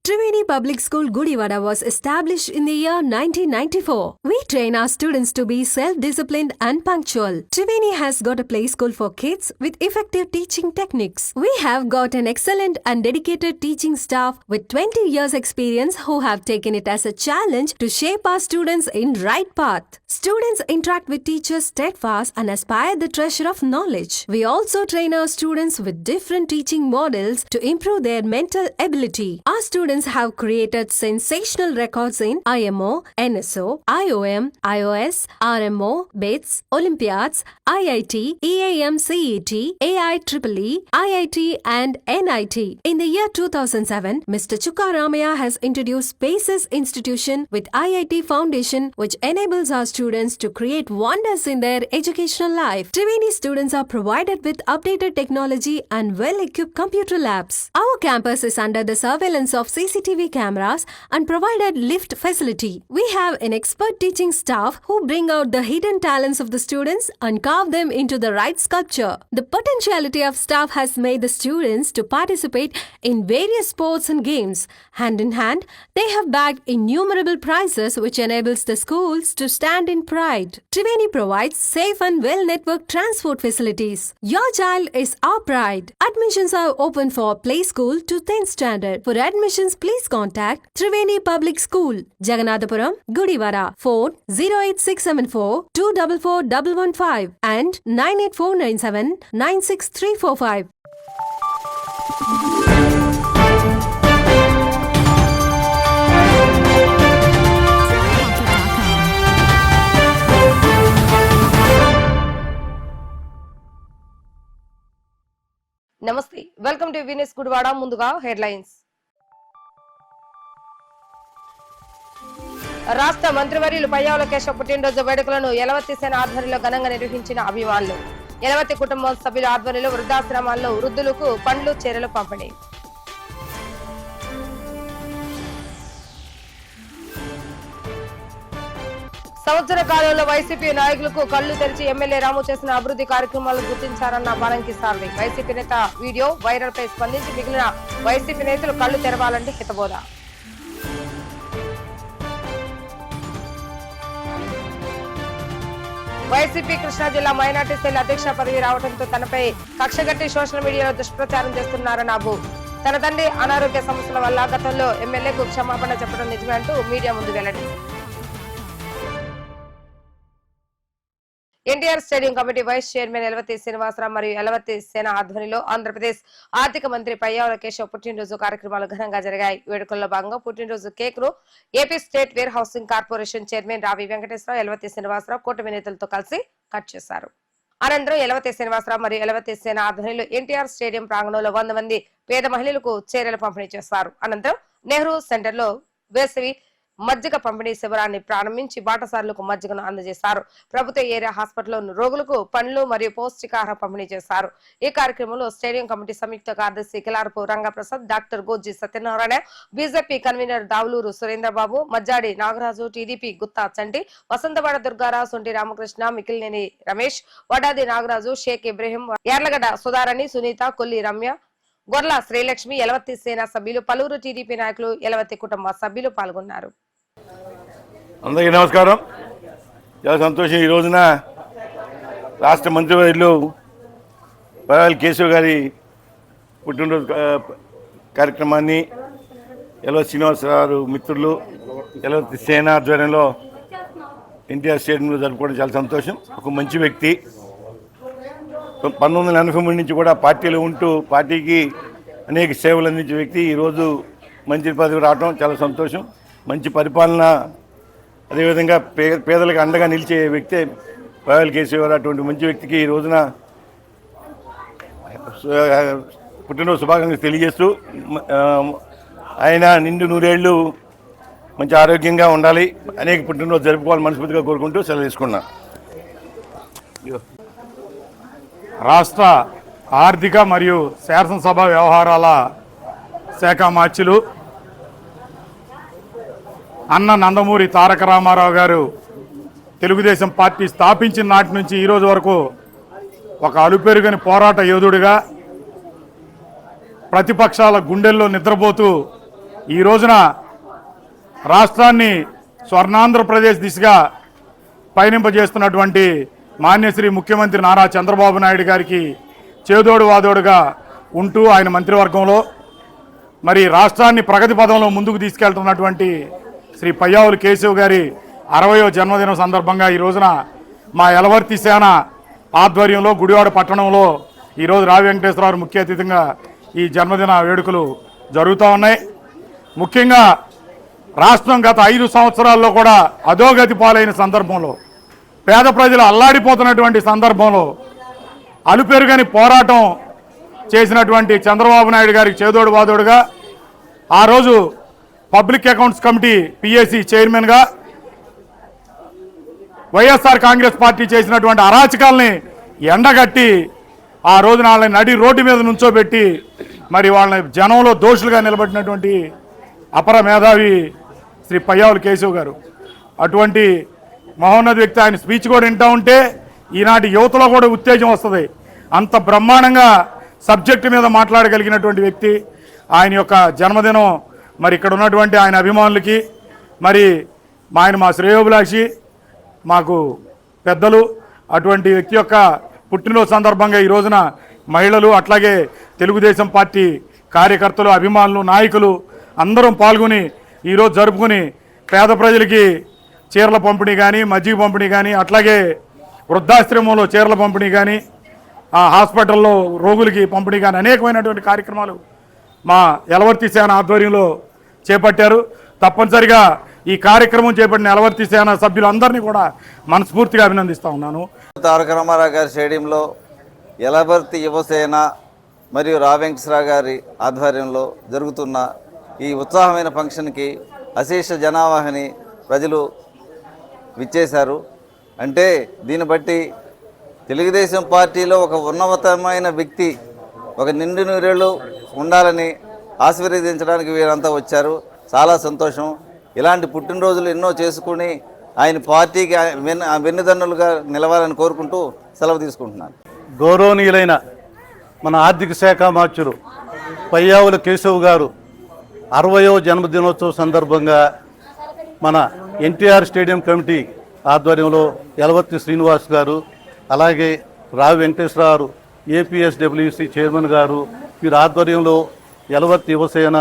Triveni Public School Gudivada was established in the year 1994. We train our students to be self-disciplined and punctual. Triveni has got a play school for kids with effective teaching techniques. We have got an excellent and dedicated teaching staff with 20 years experience who have taken it as a challenge to shape our students in right path. Students interact with teachers steadfast and aspire the treasure of knowledge. We also train our students with different teaching models to improve their mental ability. Our students have created sensational records in IMO, NSO, IOM, IOS, RMO, BITS, Olympiads, IIT, EAM CET, AIEEE, IIT and NIT. In the year 2007, Mr. Chukka Ramaya has introduced Spaces Institution with IIT Foundation, which enables our students to create wonders in their educational life. Triveni students are provided with updated technology and well-equipped computer labs. Our campus is under the surveillance of CCTV cameras and provided lift facility. We have an expert teaching staff who bring out the hidden talents of the students and carve them into the right sculpture. The potentiality of staff has made the students to participate in various sports and games. Hand in hand, they have bagged innumerable prizes which enables the schools to stand in pride. Triveni provides safe and well-networked transport facilities. Your child is our pride. Admissions are open for play school to 10th standard. For admissions, please contact Triveni Public School, Jaganathapuram, Gudivada. Phone 08674 244115 and 98497 96345. నమస్తే welcome to వినెస్ Gudivada. ముందుగా headlines. రాష్ట్ర మంత్రివర్యులు పయ్యావుల కేశవ్ పుట్టినరోజు వేడుకలను యలవత్తి సేన ఆధ్వర్యంలో ఘనంగా నిర్వహించిన అభిమానులు. యలవత్తి కుటుంబం సభ్యుల ఆధ్వర్యంలో వృద్ధాశ్రమాల్లో వృద్ధులకు పండ్లు చీరలు పంపిణీ. సంవత్సర కాలంలో వైసీపీ నాయకులకు కళ్లు తెరిచి ఎమ్మెల్యే రాము చేసిన అభివృద్ధి కార్యక్రమాలను గుర్తించారన్న బాలంకి సార్వి. వైసీపీ నేత వీడియో వైరల్ పై స్పందించి మిగిలిన వైసీపీ నేతలు కళ్లు తెరవాలంటే హితబోధ. వైసీపీ కృష్ణా జిల్లా మైనార్టీ సెల్ అధ్యక్ష పదవి రావడంతో తనపై కక్షగట్టి సోషల్ మీడియాలో దుష్ప్రచారం చేస్తున్నారన్న అబు. తన తండ్రి అనారోగ్య సమస్యల వల్ల గతంలో ఎమ్మెల్యేకు క్షమాపణ చెప్పడం నిజమే అంటూ మీడియా ముందు వెల్లడి. NTR stadium committee vice chairman Yalavarthi Srinivasarao మరియు యలవత్తి సేన ఆధ్వర్యంలో ఆంధ్రప్రదేశ్ ఆర్థిక మంత్రి పయ్యావుల కేశవ్ పుట్టినరోజు కార్యక్రమాలు ఘనంగా జరిగాయి. వేడుకల్లో భాగంగా పుట్టినరోజు కేక్ ను AP state where housing corporation chairman రావి వెంకటేశ్వరరావు, యలవత్తి శ్రీనివాసరావు కూటమి నేతలతో కలిసి కట్ చేశారు. అనంతరం యలవత్తి శ్రీనివాసరావు మరియు యలవత్తి సేన ఆధ్వర్యంలో ఎన్టీఆర్ స్టేడియం ప్రాంగణంలో 100 మంది పేద మహిళలకు చీరలు పంపిణీ చేశారు. అనంతరం నెహ్రూ సెంటర్ లో వేసవి మజ్జిగ పంపిణీ శిబిరాన్ని ప్రారంభించి బాటసారులకు మజ్జిగను అందజేశారు. ప్రభుత్వ ఏరియా హాస్పిటల్లో రోగులకు పండ్లు మరియు పౌష్టికాహారం పంపిణీ చేశారు. ఈ కార్యక్రమంలో స్టేడియం కమిటీ సంయుక్త కార్యదర్శి Kilarapu Rangaprasad, doctor Goji Satyanarayana, BJP convener Davuluru Surendrababu, Majjadi Nagaraju, TDP Gutta Chanti, Vasanthavada Durgarao, Sonti Ramakrishna, Mikkilineni Ramesh, వడాది Nagaraju, Sheikh Ibrahim, Yarlagadda Sudharani, Sunitha, Kolli Ramya, గొర్ల Srilakshmi, యలవత్తి సేన సభ్యులు, పలువురు టీడీపీ నాయకులు, యలవత్తి కుటుంబ సభ్యులు పాల్గొన్నారు. అందరికీ నమస్కారం. చాలా సంతోషం. ఈ రోజున రాష్ట్ర మంత్రివర్యులు పయ్యావుల కేశవ్ గారి పుట్టినరోజు కార్యక్రమాన్ని యలవత్తి శ్రీనివాసరావు మిత్రులు యలవత్తి సేన ఆధ్వర్యంలో ఎన్టీఆర్ స్టేడియంలో జరుపుకోవడం చాలా సంతోషం. ఒక మంచి వ్యక్తి. 1983 నుంచి కూడా పార్టీలో ఉంటూ పార్టీకి అనేక సేవలు అందించే వ్యక్తి ఈరోజు మంత్రి పదవి రావడం చాలా సంతోషం. మంచి పరిపాలన, అదేవిధంగా పేదలకు అండగా నిలిచే వ్యక్తి పయ్యావుల కేశవ్ గారు. అటువంటి మంచి వ్యక్తికి ఈ రోజున పుట్టినరోజు శుభాకాంక్షలు తెలియజేస్తూ ఆయన నిండు 100 ఏళ్ళు మంచి ఆరోగ్యంగా ఉండాలి, అనేక పుట్టినరోజు జరుపుకోవాలని మనస్ఫూర్తిగా కోరుకుంటూ సెలవు తీసుకున్నా. రాష్ట్ర ఆర్థిక మరియు శాసనసభ వ్యవహారాల శాఖ మార్చులు అన్న నందమూరి తారక రామారావు గారు తెలుగుదేశం పార్టీ స్థాపించిన నాటి నుంచి ఈరోజు వరకు ఒక అలుపెరుగని పోరాట యోధుడిగా ప్రతిపక్షాల గుండెల్లో నిద్రపోతూ ఈ రోజున రాష్ట్రాన్ని స్వర్ణాంధ్రప్రదేశ్ దిశగా పయనింపజేస్తున్నటువంటి మాన్యశ్రీ ముఖ్యమంత్రి నారా చంద్రబాబు నాయుడు గారికి చేదోడు వాదోడుగా ఉంటూ ఆయన మంత్రివర్గంలో మరి రాష్ట్రాన్ని ప్రగతి పదంలో ముందుకు తీసుకెళ్తున్నటువంటి శ్రీ పయ్యావుల కేశవ్ గారి 60వ జన్మదినం సందర్భంగా ఈ రోజున మా యలవర్తి సేన ఆధ్వర్యంలో గుడివాడ పట్టణంలో ఈరోజు రావి వెంకటేశ్వరరావు ముఖ్య అతిథిగా ఈ జన్మదిన వేడుకలు జరుగుతూ ఉన్నాయి. ముఖ్యంగా రాష్ట్రం గత 5 సంవత్సరాల్లో కూడా అధోగతి పాలైన సందర్భంలో, పేద ప్రజలు అల్లాడిపోతున్నటువంటి సందర్భంలో అలుపెరుగని పోరాటం చేసినటువంటి చంద్రబాబు నాయుడు గారికి చేదోడు వాదోడుగా ఆ రోజు పబ్లిక్ అకౌంట్స్ కమిటీ పిఎస్సి చైర్మన్గా వైఎస్ఆర్ కాంగ్రెస్ పార్టీ చేసినటువంటి అరాచకాలని ఎండగట్టి ఆ రోజున వాళ్ళని నడి రోడ్డు మీద నుంచోబెట్టి మరి వాళ్ళని జనంలో దోషులుగా నిలబడినటువంటి అపర మేధావి శ్రీ పయ్యావుల కేశవ్ గారు. అటువంటి మహోన్నత వ్యక్తి. ఆయన స్పీచ్ కూడా వింటూ ఉంటే ఈనాటి యువతలో కూడా ఉత్తేజం వస్తుంది. అంత బ్రహ్మాండంగా సబ్జెక్టు మీద మాట్లాడగలిగినటువంటి వ్యక్తి. ఆయన యొక్క జన్మదినం మరి ఇక్కడ ఉన్నటువంటి ఆయన అభిమానులకి, మరి ఆయన మా శ్రేయోభిలాషి, మాకు పెద్దలు, అటువంటి వ్యక్తి యొక్క పుట్టినరోజు సందర్భంగా ఈ రోజున మహిళలు, అట్లాగే తెలుగుదేశం పార్టీ కార్యకర్తలు, అభిమానులు, నాయకులు అందరం పాల్గొని ఈరోజు జరుపుకుని పేద ప్రజలకి చీరల పంపిణీ కానీ, మజ్జిగ పంపిణీ కానీ, అట్లాగే వృద్ధాశ్రమంలో చీరల పంపిణీ కానీ, హాస్పిటల్లో రోగులకి పంపిణీ కానీ అనేకమైనటువంటి కార్యక్రమాలు మా యలవర్తి సేన ఆధ్వర్యంలో చేపట్టారు. తప్పనిసరిగా ఈ కార్యక్రమం చేపట్టిన యలవర్తి సేన సభ్యులందరినీ కూడా మనస్ఫూర్తిగా అభినందిస్తూ ఉన్నాను. తారక రామారావు గారి స్టేడియంలో యలవర్తి యువసేన మరియు రావి వెంకటేశ్వరరావు గారి ఆధ్వర్యంలో జరుగుతున్న ఈ ఉత్సాహమైన ఫంక్షన్కి అశేష జనావాహిని ప్రజలు విచ్చేశారు. అంటే దీన్ని బట్టి తెలుగుదేశం పార్టీలో ఒక ఉన్నతమైన వ్యక్తి, ఒక నిండు నూరేళ్ళు ఉండాలని ఆశీర్వదించడానికి వీరంతా వచ్చారు. చాలా సంతోషం. ఇలాంటి పుట్టినరోజులు ఎన్నో చేసుకుని ఆయన పార్టీకి వెన్నుదన్నులుగా నిలవాలని కోరుకుంటూ సెలవు తీసుకుంటున్నాను. గౌరవనీయులైన మన ఆర్థిక శాఖ మార్చులు పయ్యావుల కేశవ్ గారు 60వ జన్మదినోత్సవ సందర్భంగా మన ఎన్టీఆర్ స్టేడియం కమిటీ ఆధ్వర్యంలో యలవర్తి శ్రీనివాస్ గారు, అలాగే రావి వెంకటేశ్వరరావు ఏపీఎస్డబ్ల్యూసి చైర్మన్ గారు వీరి ఆధ్వర్యంలో యలవర్తి యువసేన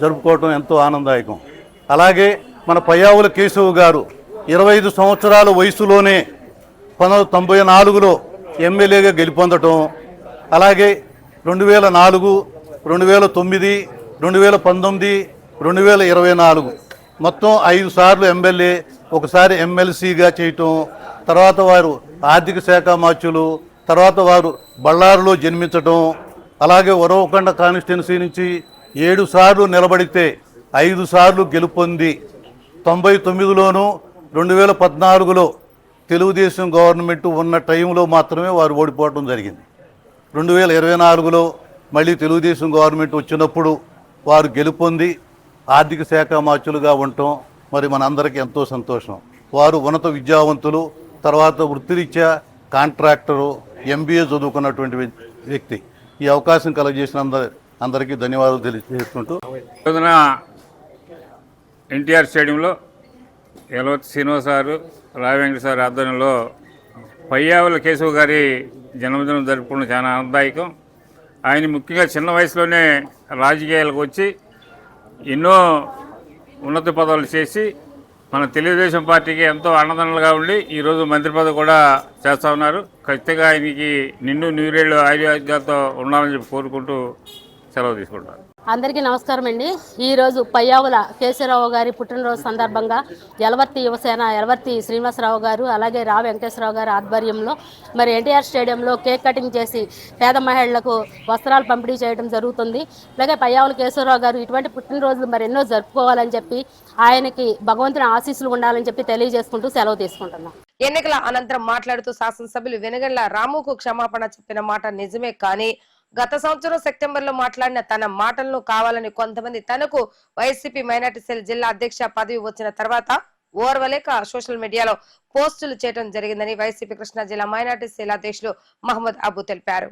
జరుపుకోవడం ఎంతో ఆనందదాయకం. అలాగే మన పయ్యావుల కేశవ్ గారు 25 సంవత్సరాల వయసులోనే 1994లో ఎమ్మెల్యేగా గెలుపొందటం, అలాగే 2004, 2009, 2019, 2024 మొత్తం 5 సార్లు ఎమ్మెల్యే, ఒకసారి ఎమ్మెల్సీగా చేయటం, తర్వాత వారు ఆర్థిక శాఖ మార్చులు, తర్వాత వారు బళ్ళారులో జన్మించటం, అలాగే వరవకొండ కాన్స్టిట్యున్సీ నుంచి 7 సార్లు నిలబడితే 5 సార్లు గెలుపొంది 99లోనూ 2014లో తెలుగుదేశం గవర్నమెంట్ ఉన్న టైంలో మాత్రమే వారు ఓడిపోవడం జరిగింది. 2024లో మళ్ళీ తెలుగుదేశం గవర్నమెంట్ వచ్చినప్పుడు వారు గెలుపొంది ఆర్థిక శాఖ మార్చులుగా ఉండటం మరి మనందరికీ ఎంతో సంతోషం. వారు ఉన్నత విద్యావంతులు, తర్వాత వృత్తిరీత్యా కాంట్రాక్టరు, ఎంబీఏ చదువుకున్నటువంటి వ్యక్తి. ఈ అవకాశం కలగజేసిన అందరికీ ధన్యవాదాలు తెలియజేసుకుంటూ ఎన్టీఆర్ స్టేడియంలో యలవర్తి శ్రీనివాస్ గారు, రావి వెంకటేశ్వర ఆధ్వర్యంలో పయ్యావుల కేశవ్ గారి జన్మదినం జరుపుకోవడం చాలా ఆనందదాయకం. ఆయన ముఖ్యంగా చిన్న వయసులోనే రాజకీయాలకు వచ్చి ఎన్నో ఉన్నత పదవులు చేసి మన తెలుగుదేశం పార్టీకి ఎంతో అన్నదండలుగా ఉండి ఈరోజు మంత్రి పదవి కూడా చేస్తూ ఉన్నారు. ఖచ్చితంగా ఆయనకి నిండు నూరేళ్ళు ఆరోగ్యాలతో ఉండాలని చెప్పి కోరుకుంటూ సెలవు తీసుకుంటారు. అందరికీ నమస్కారం అండి. ఈరోజు పయ్యావుల కేశవరావు గారి పుట్టినరోజు సందర్భంగా యలవర్తి యువసేన యలవర్తి శ్రీనివాసరావు గారు, అలాగే రావి వెంకటేశ్వరరావు గారి ఆధ్వర్యంలో మరి ఎన్టీఆర్ స్టేడియంలో కేక్ కటింగ్ చేసి పేద మహిళలకు వస్త్రాలు పంపిణీ చేయడం జరుగుతుంది. అలాగే పయ్యావుల కేశవరావు గారు ఇటువంటి పుట్టినరోజులు మరి ఎన్నో జరుపుకోవాలని చెప్పి ఆయనకి భగవంతుని ఆశీస్సులు ఉండాలని చెప్పి తెలియజేసుకుంటూ సెలవు తీసుకుంటున్నాం. ఎన్నికల అనంతరం మాట్లాడుతూ శాసనసభ్యులు వెనుగండ్ల రాముకు క్షమాపణ చెప్పిన మాట నిజమే, కానీ గత సంవత్సరం సెప్టెంబర్లో మాట్లాడిన తన మాటలను కావాలని కొంతమంది తనకు వైసీపీ మైనార్టీ సెల్ జిల్లా అధ్యక్ష పదవి వచ్చిన తర్వాత ఓర్వలేక సోషల్ మీడియాలో పోస్టులు చేయడం జరిగిందని వైసీపీ కృష్ణా జిల్లా మైనార్టీ సెల్ అధ్యక్షులు మహమ్మద్ అబు తెలిపారు.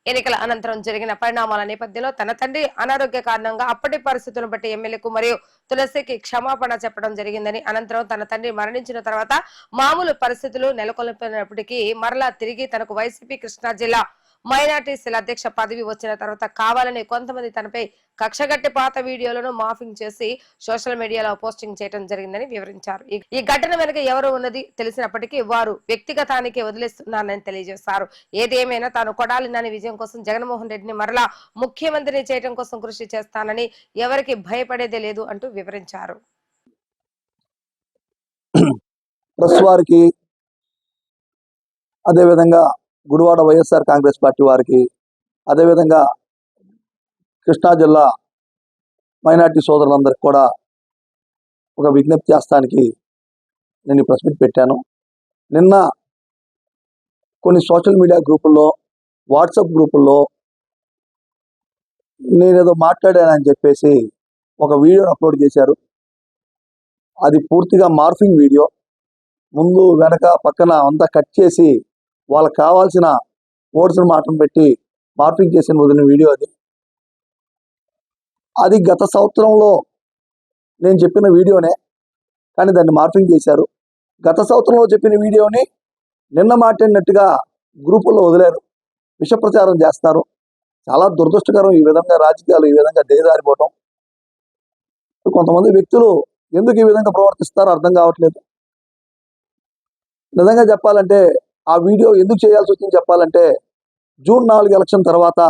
ఎన్నికల అనంతరం జరిగిన పరిణామాల నేపథ్యంలో తన తండ్రి అనారోగ్య కారణంగా అప్పటి పరిస్థితులను బట్టి ఎమ్మెల్యేకు మరియు తులసికి క్షమాపణ చెప్పడం జరిగిందని, అనంతరం తన తండ్రి మరణించిన తర్వాత మామూలు పరిస్థితులు నెలకొల్పినప్పటికీ మరలా తిరిగి తనకు వైసీపీ కృష్ణా జిల్లా మైనార్టీ సెల్ అధ్యక్ష పదవి వచ్చిన తర్వాత కావాలని కొంతమంది తనపై కక్షగట్టి పాత వీడియోలను మాఫింగ్ చేసి సోషల్ మీడియాలో పోస్టింగ్ చేయడం జరిగిందని వివరించారు. ఈ ఘటన వెనుక ఎవరు ఉన్నది తెలిసినప్పటికీ వారు వ్యక్తిగతానికి వదిలేస్తున్నారని తెలియజేశారు. ఏది ఏమైనా తాను కొడాలి నాని విజయం కోసం జగన్మోహన్ రెడ్డిని మరలా ముఖ్యమంత్రిని చేయడం కోసం కృషి చేస్తానని, ఎవరికి భయపడేదే లేదు అంటూ వివరించారు. ప్రెస్ వారికి, అదేవిధంగా గుడివాడ వైఎస్ఆర్ కాంగ్రెస్ పార్టీ వారికి, అదేవిధంగా కృష్ణా జిల్లా మైనార్టీ సోదరులందరికీ కూడా ఒక విజ్ఞప్తి చేస్తానికి నేను ప్రెస్ మీట్ పెట్టాను. నిన్న కొన్ని సోషల్ మీడియా గ్రూపుల్లో, వాట్సాప్ గ్రూపుల్లో నేనేదో మాట్లాడానని చెప్పేసి ఒక వీడియో అప్లోడ్ చేశారు. అది పూర్తిగా మార్ఫింగ్ వీడియో. ముందు వెనక పక్కన అంతా కట్ చేసి వాళ్ళకి కావాల్సిన వర్డ్స్ని మాటను పెట్టి మార్పింగ్ చేసిన వదిలిన వీడియో అది. అది గత సంవత్సరంలో నేను చెప్పిన వీడియోనే, కానీ దాన్ని మార్పింగ్ చేశారు. గత సంవత్సరంలో చెప్పిన వీడియోని నిన్న మాట్లాడినట్టుగా గ్రూపుల్లో వదిలేరు, విష ప్రచారం చేస్తారు. చాలా దురదృష్టకరం ఈ విధంగా రాజకీయాలు ఈ విధంగా దిగజారిపోవటం. కొంతమంది వ్యక్తులు ఎందుకు ఈ విధంగా ప్రవర్తిస్తారో అర్థం కావట్లేదు. నిజంగా చెప్పాలంటే ఆ వీడియో ఎందుకు చేయాల్సి వచ్చింది చెప్పాలంటే, జూన్ 4 ఎలక్షన్ తర్వాత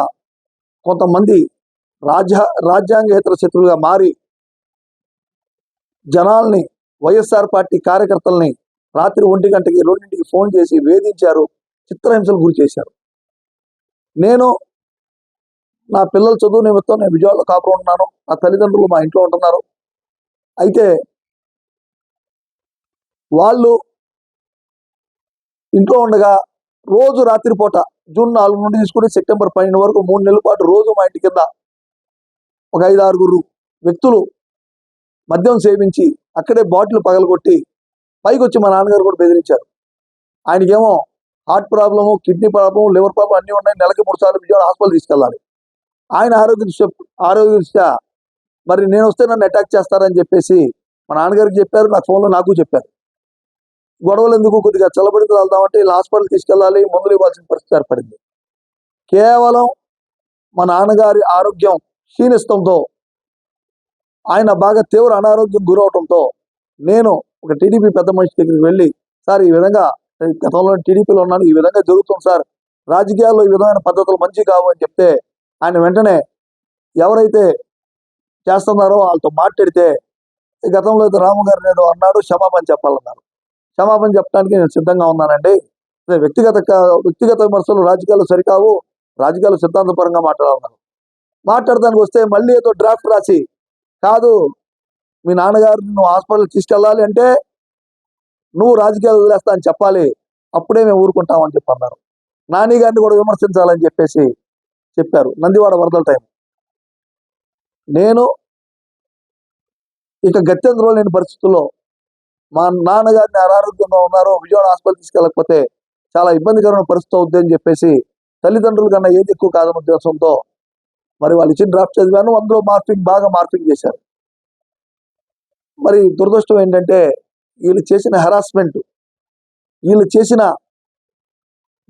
కొంతమంది రాజ్యాంగేతర శత్రువులుగా మారి జనాల్ని, వైఎస్ఆర్ పార్టీ కార్యకర్తల్ని రాత్రి 1 గంటకి 2ంటికి ఫోన్ చేసి వేధించారు, చిత్రహింసలు గురి చేశారు. నేను నా పిల్లల చదువు నిమిత్తం నేను విజయవాడలో కాపురం ఉంటున్నాను. నా తల్లిదండ్రులు మా ఇంట్లో ఉంటున్నారు. అయితే వాళ్ళు ఇంట్లో ఉండగా రోజు రాత్రిపూట జూన్ 4 నుండి తీసుకుని సెప్టెంబర్ 12 వరకు 3 నెలల పాటు రోజు మా ఇంటి కింద ఒక 5-6 వ్యక్తులు మద్యం సేవించి అక్కడే బాటిల్ పగలగొట్టి పైకి వచ్చి మా నాన్నగారు కూడా బెదిరించారు. ఆయనకేమో heart problem, kidney problem, liver problem అన్నీ ఉన్నాయి. నెలకి 3 సార్లు విజయవాడ హాస్పిటల్ తీసుకెళ్ళాలి. ఆయన ఆరోగ్య దృష్ట్యా మరి నేను వస్తే నన్ను అటాక్ చేస్తారని చెప్పేసి మా నాన్నగారికి చెప్పారు, నాకు ఫోన్లో నాకు చెప్పారు. గొడవలు ఎందుకు, కొద్దిగా చల్లబడికి వెళ్దామంటే ఇలా హాస్పిటల్ తీసుకెళ్ళాలి, మందులు ఇవ్వాల్సిన పరిస్థితి ఏర్పడింది. కేవలం మా నాన్నగారి ఆరోగ్యం క్షీణిస్తంతో, ఆయన బాగా తీవ్ర అనారోగ్యం గురవటంతో నేను ఒక టీడీపీ పెద్ద మనిషి దగ్గరికి వెళ్ళి, సార్ ఈ విధంగా గతంలో టీడీపీలో ఉన్నాను, ఈ విధంగా జరుగుతుంది సార్, రాజకీయాల్లో ఈ విధమైన పద్ధతులు మంచి కావు అని చెప్తే ఆయన వెంటనే ఎవరైతే చేస్తున్నారో వాళ్ళతో మాట్లాడితే, గతంలో అయితే రాము గారు ఏదో అన్నాడు, క్షమాపణ చెప్పాలన్నారు. క్షమాపణ చెప్పడానికి నేను సిద్ధంగా ఉన్నానండి. వ్యక్తిగత విమర్శలు రాజకీయాలు సరికావు, రాజకీయాలు సిద్ధాంతపరంగా మాట్లాడాలన్నారు. మాట్లాడడానికి వస్తే మళ్ళీ ఏదో డ్రాఫ్ట్ రాసి, కాదు మీ నాన్నగారు నువ్వు హాస్పిటల్ తీసుకెళ్ళాలి అంటే నువ్వు రాజకీయాలు వదిలేస్తా అని చెప్పాలి, అప్పుడే మేము ఊరుకుంటామని చెప్పి అన్నారు. నాని గారిని కూడా విమర్శించాలని చెప్పేసి చెప్పారు. నందివాడ వరదల టైం నేను ఇక గత్యంతరం లేని పరిస్థితుల్లో మా నాన్నగారిని అనారోగ్యంగా ఉన్నారు, విజయవాడ హాస్పిటల్ తీసుకెళ్ళకపోతే చాలా ఇబ్బందికరమైన పరిస్థితి అవుద్ది అని చెప్పేసి తల్లిదండ్రుల కన్నా ఏది ఎక్కువ కాదన్న ఉద్దేశంతో మరి వాళ్ళు ఇచ్చిన డ్రాఫ్ట్ చదివాను. అందులో బాగా మార్పింగ్ చేశారు. మరి దురదృష్టం ఏంటంటే వీళ్ళు చేసిన హెరాస్మెంట్, వీళ్ళు చేసిన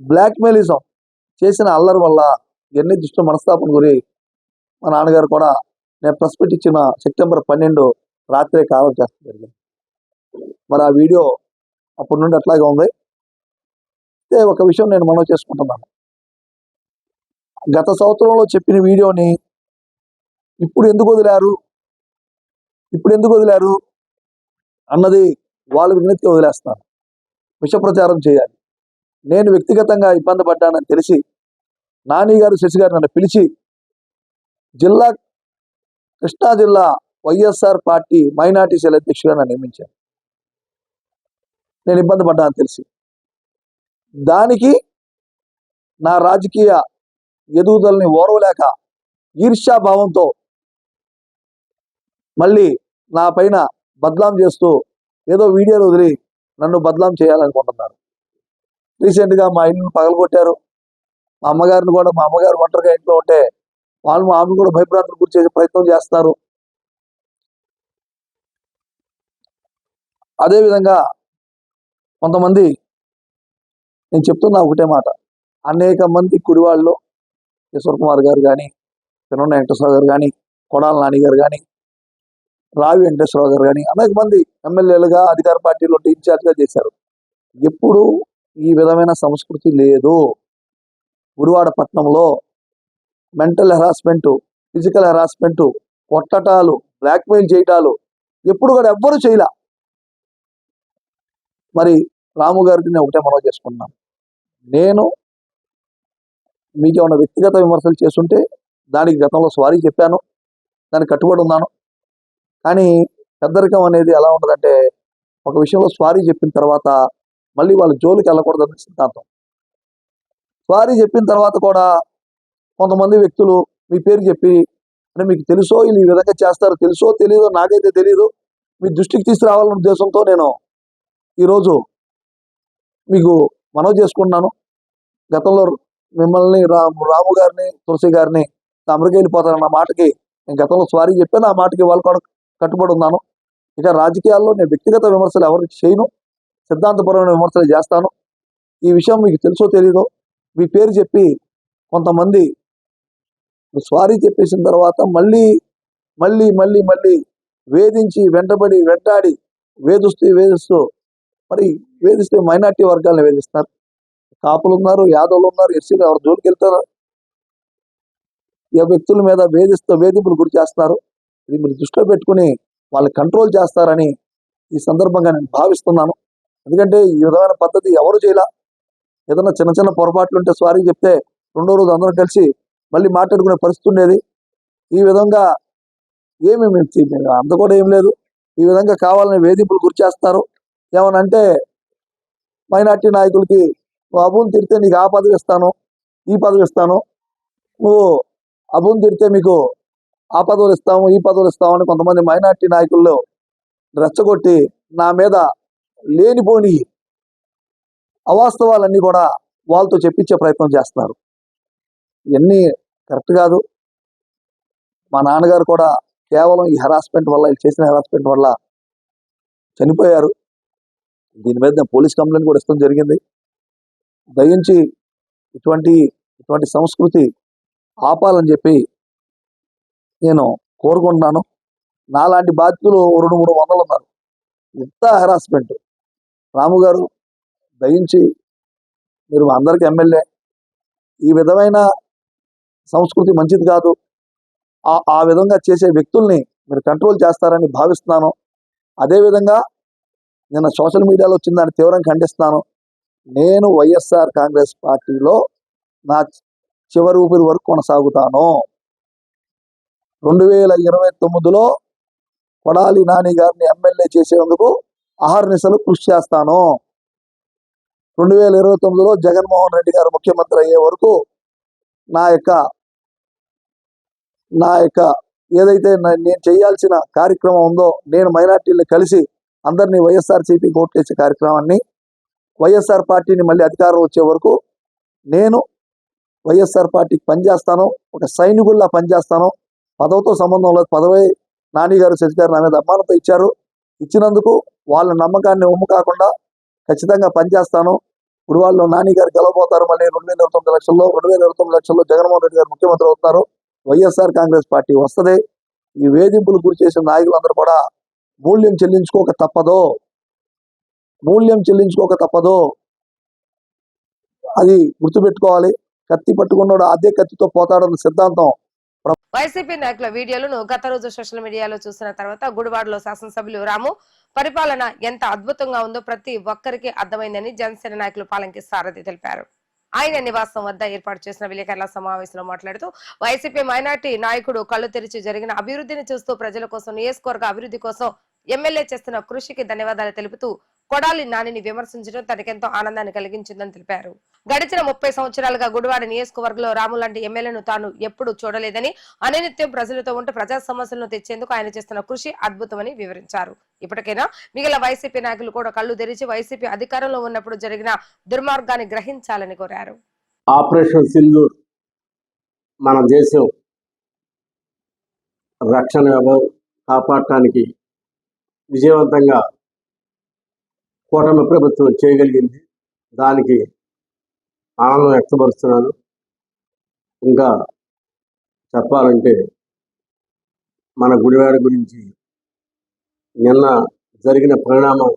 బ్లాక్మెయిలిజం, చేసిన అల్లరి వల్ల ఎన్ని దృష్టి మనస్తాపం గురి మా నాన్నగారు కూడా నేను ప్రెస్ మీట్ ఇచ్చిన సెప్టెంబర్ 12 రాత్రే కాలం చేస్తూ జరిగింది. మరి ఆ వీడియో అప్పటి నుండి అట్లాగే ఉంది. అయితే ఒక విషయం నేను మనవి చేసుకుంటున్నాను, గత సంవత్సరంలో చెప్పిన వీడియోని ఇప్పుడు ఎందుకు వదిలారు అన్నది వాళ్ళ విజ్ఞప్తి వదిలేస్తాను. విష ప్రచారం చేయాలి. నేను వ్యక్తిగతంగా ఇబ్బంది పడ్డానని తెలిసి నాని గారు, శశి గారు నన్ను పిలిచి కృష్ణా జిల్లా వైఎస్ఆర్ పార్టీ మైనార్టీ సెల్ అధ్యక్షుడిగా నన్ను నియమించారు. నేను ఇబ్బంది పడ్డానని తెలిసి దానికి నా రాజకీయ ఎదుగుదలని ఓర్వలేక ఈర్ష్యాభావంతో మళ్ళీ నా పైన బద్నాం చేస్తూ ఏదో వీడియోలు వదిలి నన్ను బద్నాం చేయాలనుకుంటున్నారు. రీసెంట్గా మా ఇల్లును పగలగొట్టారు, మా అమ్మగారిని కూడా, మా అమ్మగారు ఒంటరిగా ఇంట్లో ఉంటే ఆమె కూడా భయభ్రాంతులకు గురి చేసే ప్రయత్నం చేస్తారు. అదేవిధంగా కొంతమంది, నేను చెప్తున్నా ఒకటే మాట, అనేక మంది కుడివాళ్ళలో కిషోర్ కుమార్ గారు కానీ, పిన్నెల వెంకటేశ్వరరావు గారు కానీ, కొడాల నాని గారు కానీ, రావి వెంకటేశ్వరరావు గారు కానీ అనేక మంది ఎమ్మెల్యేలుగా అధికార పార్టీలో ఇన్ఛార్జ్గా చేశారు. ఎప్పుడు ఈ విధమైన సంస్కృతి లేదు. గుడివాడ పట్టణంలో మెంటల్ హెరాస్మెంట్, ఫిజికల్ హెరాస్మెంట్, కొట్టటాలు, బ్లాక్మెయిల్ చేయటాలు ఎప్పుడు కూడా ఎవ్వరూ చేయలే. మరి రాము గారికి నేను ఒకటే మనవి చేసుకున్నాను, నేను మీకు ఏమైనా వ్యక్తిగత విమర్శలు చేస్తుంటే దానికి గతంలో సారీ చెప్పాను, దానికి కట్టుబడి ఉన్నాను. కానీ పెద్దరికం అనేది ఎలా ఉండదంటే, ఒక విషయంలో సారీ చెప్పిన తర్వాత మళ్ళీ వాళ్ళ జోలికి వెళ్ళకూడదని సిద్ధాంతం. సారీ చెప్పిన తర్వాత కూడా కొంతమంది వ్యక్తులు మీ పేరు చెప్పి, అంటే మీకు తెలుసో వీళ్ళు ఈ విధంగా చేస్తారు, తెలుసో తెలియదో నాకైతే తెలియదు, మీ దృష్టికి తీసుకురావాలన్న ఉద్దేశంతో నేను ఈరోజు మీకు మనవి చేసుకుంటున్నాను. గతంలో మిమ్మల్ని రాము గారిని, తులసి గారిని అమెరికా వెళ్ళిపోతారన్న మాటకి నేను గతంలో సారీ చెప్పాను, ఆ మాటకి వాళ్ళు కూడా కట్టుబడి ఉన్నాను. ఇక రాజకీయాల్లో నేను వ్యక్తిగత విమర్శలు ఎవరికి చేయను, సిద్ధాంతపరమైన విమర్శలు చేస్తాను. ఈ విషయం మీకు తెలుసో తెలీదో మీ పేరు చెప్పి కొంతమంది సారీ చెప్పేసిన తర్వాత మళ్ళీ మళ్ళీ మళ్ళీ మళ్ళీ వేధించి వెంటాడి వేధిస్తూ మరి వేధిస్తే మైనార్టీ వర్గాలను వేధిస్తున్నారు. కాపులు ఉన్నారు, యాదవులు ఉన్నారు, ఎస్సీలు ఎవరు జోలికి వెళ్తారు, ఈ వ్యక్తుల మీద వేధింపులు గురి చేస్తున్నారు. ఇది మీరు దృష్టిలో పెట్టుకుని వాళ్ళు కంట్రోల్ చేస్తారని ఈ సందర్భంగా నేను భావిస్తున్నాను. ఎందుకంటే ఈ విధమైన పద్ధతి ఎవరు చేయాల. ఏదైనా చిన్న చిన్న పొరపాట్లు ఉంటే సారీ చెప్తే రెండో రోజు అందరం కలిసి మళ్ళీ మాట్లాడుకునే పరిస్థితి ఉండేది. ఈ విధంగా అంత కూడా ఏం లేదు. ఈ విధంగా కావాలని వేధింపులు గురి చేస్తారు. ఏమనంటే మైనార్టీ నాయకులకి, నువ్వు అభూని తిడితే నీకు ఆ పదవి ఇస్తాను, ఈ పదవి ఇస్తాను, నువ్వు అభూని తిడితే మీకు ఆ పదవులు ఇస్తాము, ఈ పదవులు ఇస్తాము అని కొంతమంది మైనార్టీ నాయకుల్లో రెచ్చగొట్టి నా మీద లేనిపోని అవాస్తవాలన్నీ కూడా వాళ్ళతో చెప్పించే ప్రయత్నం చేస్తున్నారు. ఇవన్నీ కరెక్ట్ కాదు. మా నాన్నగారు కూడా కేవలం ఈ హెరాస్మెంట్ వల్ల, చేసిన హెరాస్మెంట్ వల్ల చనిపోయారు. దీని మీద నేను పోలీస్ కంప్లైంట్ కూడా ఇస్తాం జరిగింది. దయించి ఇటువంటి సంస్కృతి ఆపాలని చెప్పి నేను కోరుకుంటున్నాను. నాలాంటి బాధితులు 200-300 ఉన్నారు. ఇంత హెరాస్మెంట్. రాము గారు దయించి, మీరు అందరికీ ఎమ్మెల్యే, ఈ విధమైన సంస్కృతి మంచిది కాదు. ఆ విధంగా చేసే వ్యక్తుల్ని మీరు కంట్రోల్ చేస్తారని భావిస్తున్నాను. అదేవిధంగా నిన్న సోషల్ మీడియాలో వచ్చిన దాన్ని తీవ్రంగా ఖండిస్తున్నాను. నేను వైఎస్ఆర్ కాంగ్రెస్ పార్టీలో నా చివరి ఊపిరి వరకు కొనసాగుతాను. 2029లో కొడాలి నాని గారిని ఎమ్మెల్యే చేసేందుకు అహర్నిశలు కృషి చేస్తాను. 2029లో జగన్మోహన్ రెడ్డి గారు ముఖ్యమంత్రి అయ్యే వరకు నా యొక్క ఏదైతే నేను చేయాల్సిన కార్యక్రమం ఉందో, నేను మైనార్టీలను కలిసి అందరినీ వైఎస్ఆర్సీపీ ఓట్లేసే కార్యక్రమాన్ని, వైఎస్ఆర్ పార్టీని మళ్ళీ అధికారం వచ్చే వరకు నేను వైఎస్ఆర్ పార్టీకి పనిచేస్తాను. ఒక సైనికుల్లా పనిచేస్తాను. పదవితో సంబంధం లేదు. పదవి నాని గారు, శశి గారు నా మీద అభిమానంతో ఇచ్చారు. ఇచ్చినందుకు వాళ్ళ నమ్మకాన్ని ఉమ్ము కాకుండా ఖచ్చితంగా పనిచేస్తాను. ఇప్పుడు వాళ్ళు నాని గారు గెలవబోతారు. మళ్ళీ 2029 లక్షల్లో జగన్మోహన్ రెడ్డి గారు ముఖ్యమంత్రి అవుతున్నారు. వైఎస్ఆర్ కాంగ్రెస్ పార్టీ వస్తుంది. ఈ వేధింపులు గురి చేసిన నాయకులందరూ కూడా మూల్యం చెల్లించుకోక తప్పదు. అది గుర్తుపెట్టుకోవాలి. కత్తి పట్టుకున్నాడు అదే కత్తితో పోతాడన్న సిద్ధాంతం. వైసీపీ నాయకుల వీడియోలను గత రోజు సోషల్ మీడియాలో చూసిన తర్వాత గుడివాడలో శాసనసభ్యులు రాము పరిపాలన ఎంత అద్భుతంగా ఉందో ప్రతి ఒక్కరికి అర్థమైందని జనసేన నాయకులు పాలంకి సారథి తెలిపారు. ఆయన నివాసం వద్ద ఏర్పాటు చేసిన విలేకరుల సమావేశంలో మాట్లాడుతూ వైసీపీ మైనార్టీ నాయకుడు కళ్ళు తెరిచి జరిగిన అభివృద్ధిని చూస్తూ ప్రజల కోసం, నియోజకవర్గ అభివృద్ధి కోసం ఎమ్మెల్యే చేస్తున్న కృషికి ధన్యవాదాలు తెలుపుతూ కొడాలి నానిని విమర్శించడం తనకెంతో ఆనందాన్ని కలిగించిందని తెలిపారు. గడిచిన 30 సంవత్సరాలుగా గుడివాడ నియోజకవర్గంలో రాము లాంటి ఎమ్మెల్యేను తాను ఎప్పుడూ చూడలేదని, అనునిత్యం ప్రజలతో ఉంటూ ప్రజా సమస్యలను తెచ్చేందుకు ఆయన చేస్తున్న కృషి అద్భుతమని వివరించారు. ఇప్పటికైనా మిగిలిన వైసీపీ నాయకులు కూడా కళ్ళు తెరిచి వైసీపీ అధికారంలో ఉన్నప్పుడు జరిగిన దుర్మార్గాన్ని గ్రహించాలని కోరారు. ఆపరేషన్ సింధూర్ మన దేశం రక్షణ కాపాడటానికి విజయవంతంగా కూటమి ప్రభుత్వం చేయగలిగింది. దానికి ఆనందం వ్యక్తపరుస్తున్నాను. ఇంకా చెప్పాలంటే మన గుడివాడ గురించి నిన్న జరిగిన పరిణామం,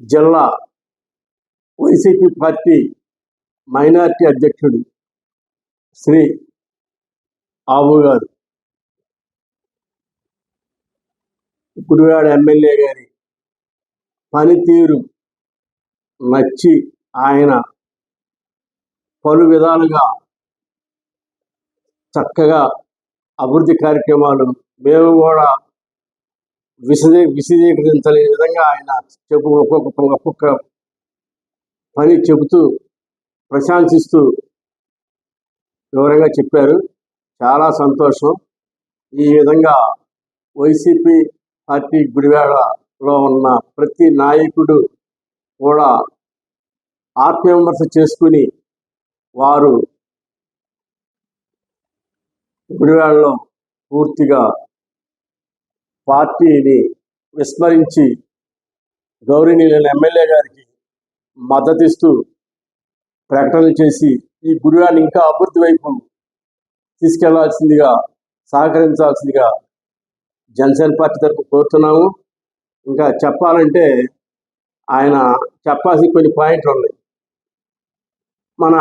జిల్లా వైసీపీ పార్టీ మైనార్టీ అధ్యక్షుడు శ్రీ ఆబు గారు గుడివాడ ఎమ్మెల్యే గారి పనితీరు నచ్చి ఆయన పలు విధాలుగా చక్కగా అభివృద్ధి కార్యక్రమాలు మేము కూడా విశదీకరించలేని విధంగా ఆయన ఒక్కొక్క పని చెబుతూ ప్రశంసిస్తూ వివరంగా చెప్పారు. చాలా సంతోషం. ఈ విధంగా వైసీపీ పార్టీ గుడివాడలో ఉన్న ప్రతి నాయకుడు కూడా ఆత్మవిమర్శ చేసుకుని వారు గుడివాడలో పూర్తిగా పార్టీని విస్మరించి గౌరవనీయులైన ఎమ్మెల్యే గారికి మద్దతిస్తూ ప్రకటనలు చేసి ఈ గుడివాడని ఇంకా అభివృద్ధి వైపు తీసుకెళ్లాల్సిందిగా సహకరించాల్సిందిగా జనసేన పార్టీ తరఫున కోరుతున్నాము. ఇంకా చెప్పాలంటే ఆయన చెప్పాల్సిన కొన్ని పాయింట్లు ఉన్నాయి. మన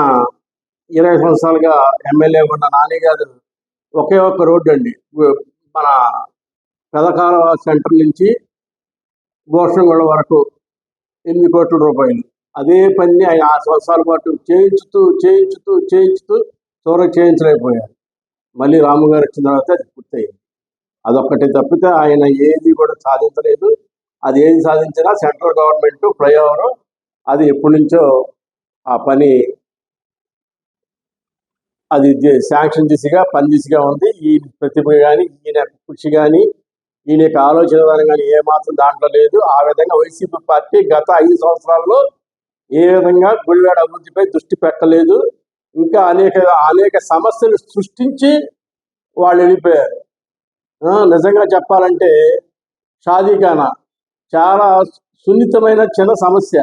20 సంవత్సరాలుగా ఎమ్మెల్యే ఉన్న నాని గారు ఒకే ఒక్క రోడ్డు అండి, మన పెదకాల సెంటర్ నుంచి భూషణగూడ వరకు 8 కోట్ల రూపాయలు. అదే పని ఆయన 6 సంవత్సరాల పాటు చేయించుతూ చివరికి చేయించలేకపోయారు. మళ్ళీ రాము గారు వచ్చిన తర్వాత అది పూర్తయింది. అదొక్కటి తప్పితే ఆయన ఏది కూడా సాధించలేదు. అది ఏది సాధించినా సెంట్రల్ గవర్నమెంట్ ఫ్లైఓవర్ అది ఎప్పటి నుంచో ఆ పని అది శాంక్షన్ దిశగా పని దిశగా ఉంది. ఈ ప్రతిభ కానీ ఈయన కృషి కానీ ఈయన యొక్క ఆలోచన విధానం కానీ ఏమాత్రం దాంట్లో లేదు. ఆ విధంగా వైసీపీ పార్టీ గత 5 సంవత్సరాల్లో ఏ విధంగా గుడివాడ అభివృద్ధిపై దృష్టి పెట్టలేదు. ఇంకా అనేక సమస్యలు సృష్టించి వాళ్ళు వెళ్ళిపోయారు. నిజంగా చెప్పాలంటే షాదీఖానా చాలా సున్నితమైన చిన్న సమస్య.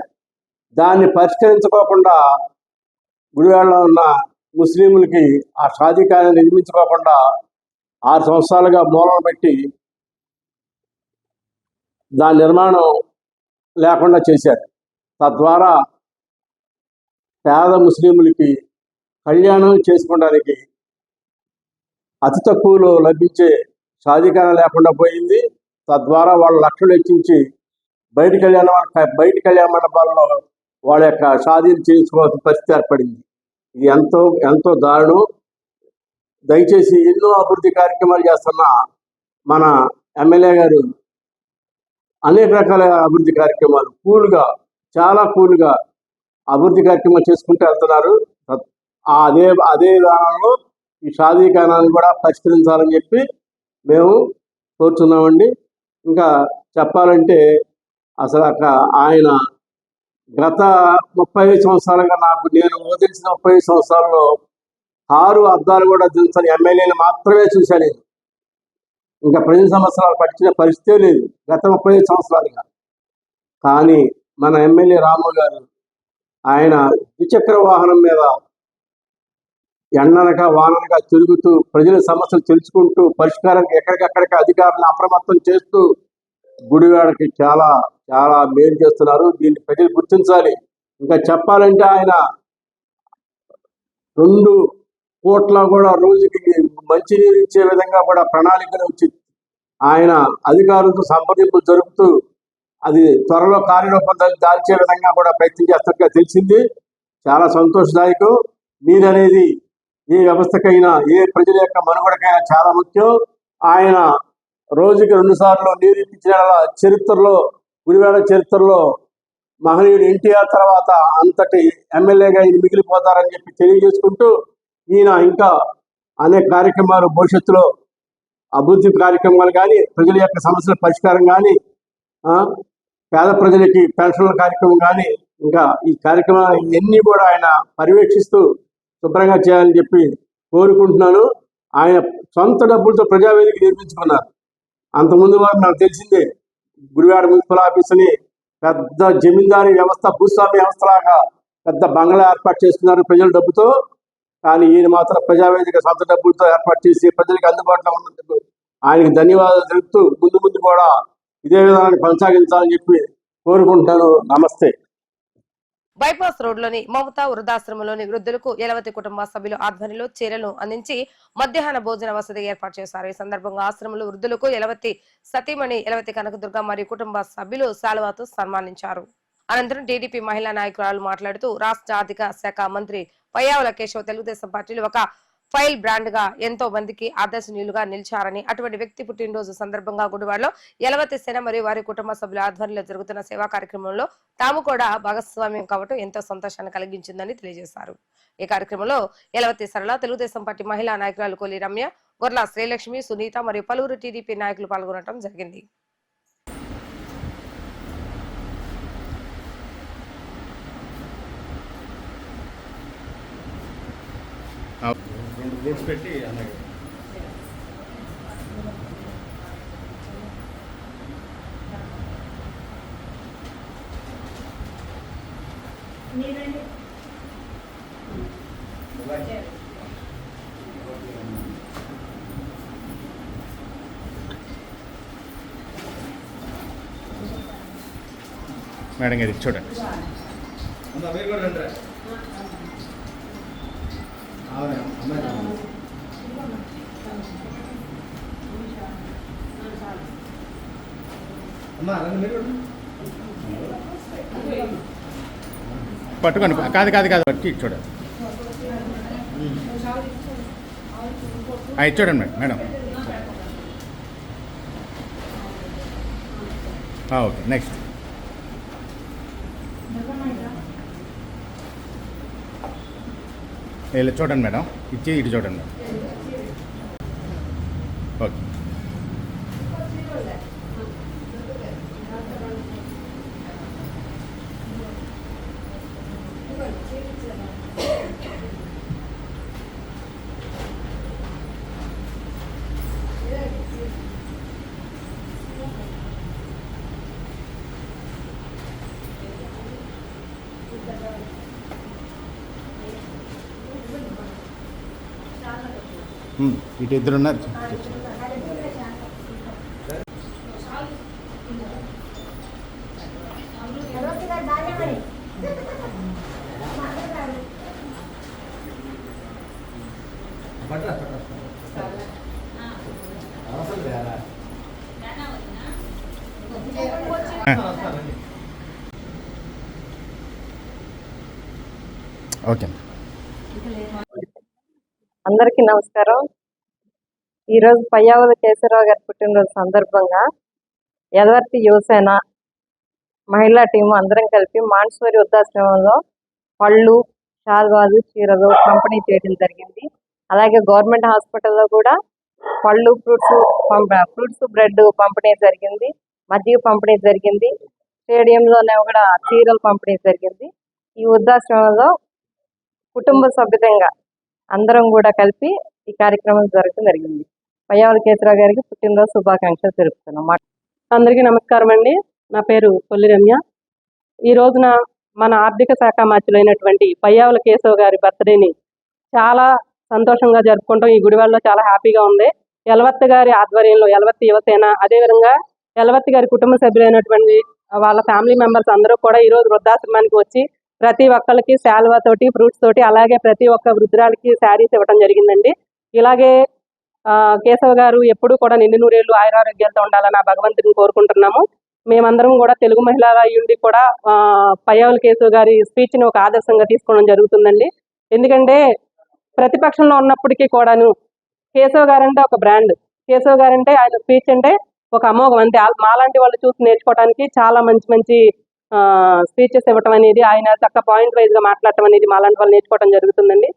దాన్ని పరిష్కరించుకోకుండా గుడివాడలో ఉన్న ముస్లింలకి ఆ షాదీఖానా నిర్మించుకోకుండా 6 సంవత్సరాలుగా మూలన పెట్టి దాని నిర్మాణం లేకుండా చేశారు. తద్వారా పేద ముస్లింలకి కళ్యాణం చేసుకోవడానికి అతి తక్కువలో లభించే షాదీఖానా లేకుండా పోయింది. తద్వారా వాళ్ళు లక్షలు వెచ్చించి బయట కళ్యాణ మండపాల్లో వాళ్ళ యొక్క షాదీలు చేయించుకోవాల్సిన పరిస్థితి ఏర్పడింది. ఇది ఎంతో దారుణం. దయచేసి ఎన్నో అభివృద్ధి కార్యక్రమాలు చేస్తున్న మన ఎమ్మెల్యే గారు అనేక రకాల అభివృద్ధి కార్యక్రమాలు చాలా కూల్గా అభివృద్ధి కార్యక్రమాలు చేసుకుంటూ వెళ్తున్నారు. అదే విధానంలో ఈ షాదీఖానాన్ని కూడా పరిష్కరించాలని చెప్పి మేము కోరుతున్నామండి. ఇంకా చెప్పాలంటే అసలు ఆయన గత 35 సంవత్సరాలుగా నేను వదిలిసిన 35 సంవత్సరాల్లో కారు అద్దాలు కూడా దించని ఎమ్మెల్యేలు మాత్రమే చూశాను. ఇంకా 10 సంవత్సరాలు పట్టిన పరిస్థితే లేదు గత 35 సంవత్సరాలుగా. కానీ మన ఎమ్మెల్యే రాము గారు ఆయన ద్విచక్ర వాహనం మీద ఎండనక వాననక తిరుగుతూ ప్రజల సమస్యలు తెలుసుకుంటూ పరిష్కారానికి ఎక్కడికక్కడికి అధికారులను అప్రమత్తం చేస్తూ గుడివాడకి చాలా చాలా మేలు చేస్తున్నారు. దీన్ని ప్రజలు గుర్తించాలి. ఇంకా చెప్పాలంటే ఆయన 2 కోట్ల కూడా రోజుకి మంచినీరు ఇచ్చే విధంగా కూడా ప్రణాళికలు వచ్చి ఆయన అధికారులతో సంప్రదింపులు జరుపుతూ అది త్వరలో కార్యరూపం దాల్చే విధంగా కూడా ప్రయత్నం చేస్తున్నట్టుగా తెలిసింది. చాలా సంతోషదాయకం. నీరు అనేది ఏ వ్యవస్థకైనా ఏ ప్రజల యొక్క మనుగడకైనా చాలా ముఖ్యం. ఆయన రోజుకి 2 సార్లు నీరు ఇప్పించిన చరిత్రలో గుడివాడ చరిత్రలో మహనీయుడు ఎన్టీఆర్ తర్వాత అంతటి ఎమ్మెల్యేగా ఈయన మిగిలిపోతారని చెప్పి తెలియజేసుకుంటూ ఈయన ఇంకా అనేక కార్యక్రమాలు భవిష్యత్తులో అభివృద్ధి కార్యక్రమాలు కానీ ప్రజల యొక్క సమస్యల పరిష్కారం కానీ పేద ప్రజలకి పెన్షన్ల కార్యక్రమం కానీ ఇంకా ఈ కార్యక్రమాలు ఇవన్నీ కూడా ఆయన పర్యవేక్షిస్తూ శుభ్రంగా చేయాలని చెప్పి కోరుకుంటున్నాను. ఆయన సొంత డబ్బులతో ప్రజావేదిక నిర్మించుకున్నారు. అంతకుముందు వారు నాకు తెలిసిందే, గుడివాడ మున్సిపల్ ఆఫీసుని పెద్ద జమీందారీ వ్యవస్థ, భూస్వామ్య వ్యవస్థలాగా పెద్ద బంగ్లా ఏర్పాటు చేసుకున్నారు ప్రజల డబ్బుతో. కానీ ఈయన మాత్రం ప్రజావేదిక సొంత డబ్బులతో ఏర్పాటు చేసి ప్రజలకు అందుబాటులో ఉన్నందుకు ఆయనకి ధన్యవాదాలు తెలుపుతూ ముందు ముందు కూడా ఇదే విధానాన్ని కొనసాగించాలని చెప్పి కోరుకుంటున్నాను. నమస్తే. బైపాస్ రోడ్లోని మమతా వృద్ధాశ్రమంలోని వృద్ధులకు యలవతి కుటుంబ సభ్యులు ఆధ్వర్యంలో చీరలు అందించి మధ్యాహ్న భోజన వసతి ఏర్పాటు చేశారు. ఈ సందర్భంగా ఆశ్రమంలో వృద్ధులకు యలవతి సతీమణి యలవతి కనకదుర్గ మరియు కుటుంబ సభ్యులు శాలువాతో సన్మానించారు. అనంతరం టీడీపీ మహిళా నాయకురాలు మాట్లాడుతూ రాష్ట్ర ఆర్థిక శాఖ మంత్రి పయ్యావుల కేశవ్ తెలుగుదేశం పార్టీలో ఒక ఫైల్ బ్రాండ్ గా ఎంతో మందికి ఆదర్శనీయులుగా నిలిచారని, అటువంటి వ్యక్తి పుట్టినరోజు సందర్భంగా గుడివాడలో యలవతి సేన మరియు వారి కుటుంబ సభ్యుల ఆధ్వర్యంలో జరుగుతున్న సేవా కార్యక్రమంలో తాము కూడా భాగస్వామ్యం కావటం ఎంతో సంతోషాన్ని కలిగించిందని తెలియజేశారు. ఈ కార్యక్రమంలో యలవతి సరళ, తెలుగుదేశం పార్టీ మహిళా నాయకురాలు కోలి రమ్య, గొర్ల శ్రీలక్ష్మి, సునీత మరియు పలువురు టీడీపీ నాయకులు పాల్గొనడం జరిగింది. మేడం గారు చూడండి. పట్టుకోండి. కాదు కాదు కాదు పట్టుకి చూడండి. చూడండి మేడం. Okay, next. ఇలా చూడండి మేడం, ఇచ్చి ఇటు చూడండి మేడం. ఓకే. ఇటు ఇద్దరు ఉన్నారు. ఓకే. అందరికీ నమస్కారం. ఈరోజు పయ్యావుల కేశవరావు గారి పుట్టినరోజు సందర్భంగా యలవర్తి యువసేన మహిళా టీము అందరం కలిపి మాన్సూరి వృద్ధాశ్రమంలో పళ్ళు, శాల్వాలు, చీరలు పంపిణీ చేయడం జరిగింది. అలాగే గవర్నమెంట్ హాస్పిటల్లో కూడా పళ్ళు, ఫ్రూట్స్ బ్రెడ్ పంపిణీ జరిగింది, మజ్జిగ పంపిణీ జరిగింది. స్టేడియంలోనే కూడా చీరలు పంపిణీ జరిగింది. ఈ వృద్ధాశ్రమంలో కుటుంబ సభ్యుతంగా అందరం కూడా కలిపి ఈ కార్యక్రమం జరగడం జరిగింది. పయ్యావుల కేశవరావు గారికి పుట్టినరోజు శుభాకాంక్షలు తెలుపుతున్నాం. అందరికీ నమస్కారం అండి. నా పేరు కొల్లి రమ్య. ఈ రోజున మన ఆర్థిక శాఖ మంత్రులైనటువంటి పయ్యావుల కేశవ్ గారి బర్త్డేని చాలా సంతోషంగా జరుపుకుంటాం. ఈ గుడివాడలో చాలా హ్యాపీగా ఉంది. యలవర్తి గారి ఆధ్వర్యంలో యలవర్తి యువసేన, అదేవిధంగా యలవర్తి గారి కుటుంబ సభ్యులైనటువంటి వాళ్ళ ఫ్యామిలీ మెంబర్స్ అందరూ కూడా ఈరోజు వృద్ధాశ్రమానికి వచ్చి ప్రతి ఒక్కరికి శాల్వా తోటి, ఫ్రూట్స్ తోటి, అలాగే ప్రతి ఒక్క వృద్ధురాలకి శారీస్ ఇవ్వడం జరిగిందండి. ఇలాగే కేశవ్ గారు ఎప్పుడూ కూడా నిండు నూరేళ్లు ఆయురారోగ్యాలతో ఉండాలని భగవంతుని కోరుకుంటున్నాము. మేమందరం కూడా తెలుగు మహిళల అయ్యుండి కూడా పయ్యావుల కేశవ్ గారి స్పీచ్ని ఒక ఆదర్శంగా తీసుకోవడం జరుగుతుందండి. ఎందుకంటే ప్రతిపక్షంలో ఉన్నప్పటికీ కూడాను కేశవ్ గారు అంటే ఒక బ్రాండ్. కేశవ్ గారు అంటే ఆయన స్పీచ్ అంటే ఒక అమోఘం. అంతే మాలాంటి వాళ్ళు చూసి నేర్చుకోవడానికి చాలా మంచి మంచి స్పీచెస్ ఇవ్వటం అనేది, ఆయన చక్క పాయింట్ వైజ్గా మాట్లాడటం అనేది మాలాంటి వాళ్ళు నేర్చుకోవడం జరుగుతుందండి.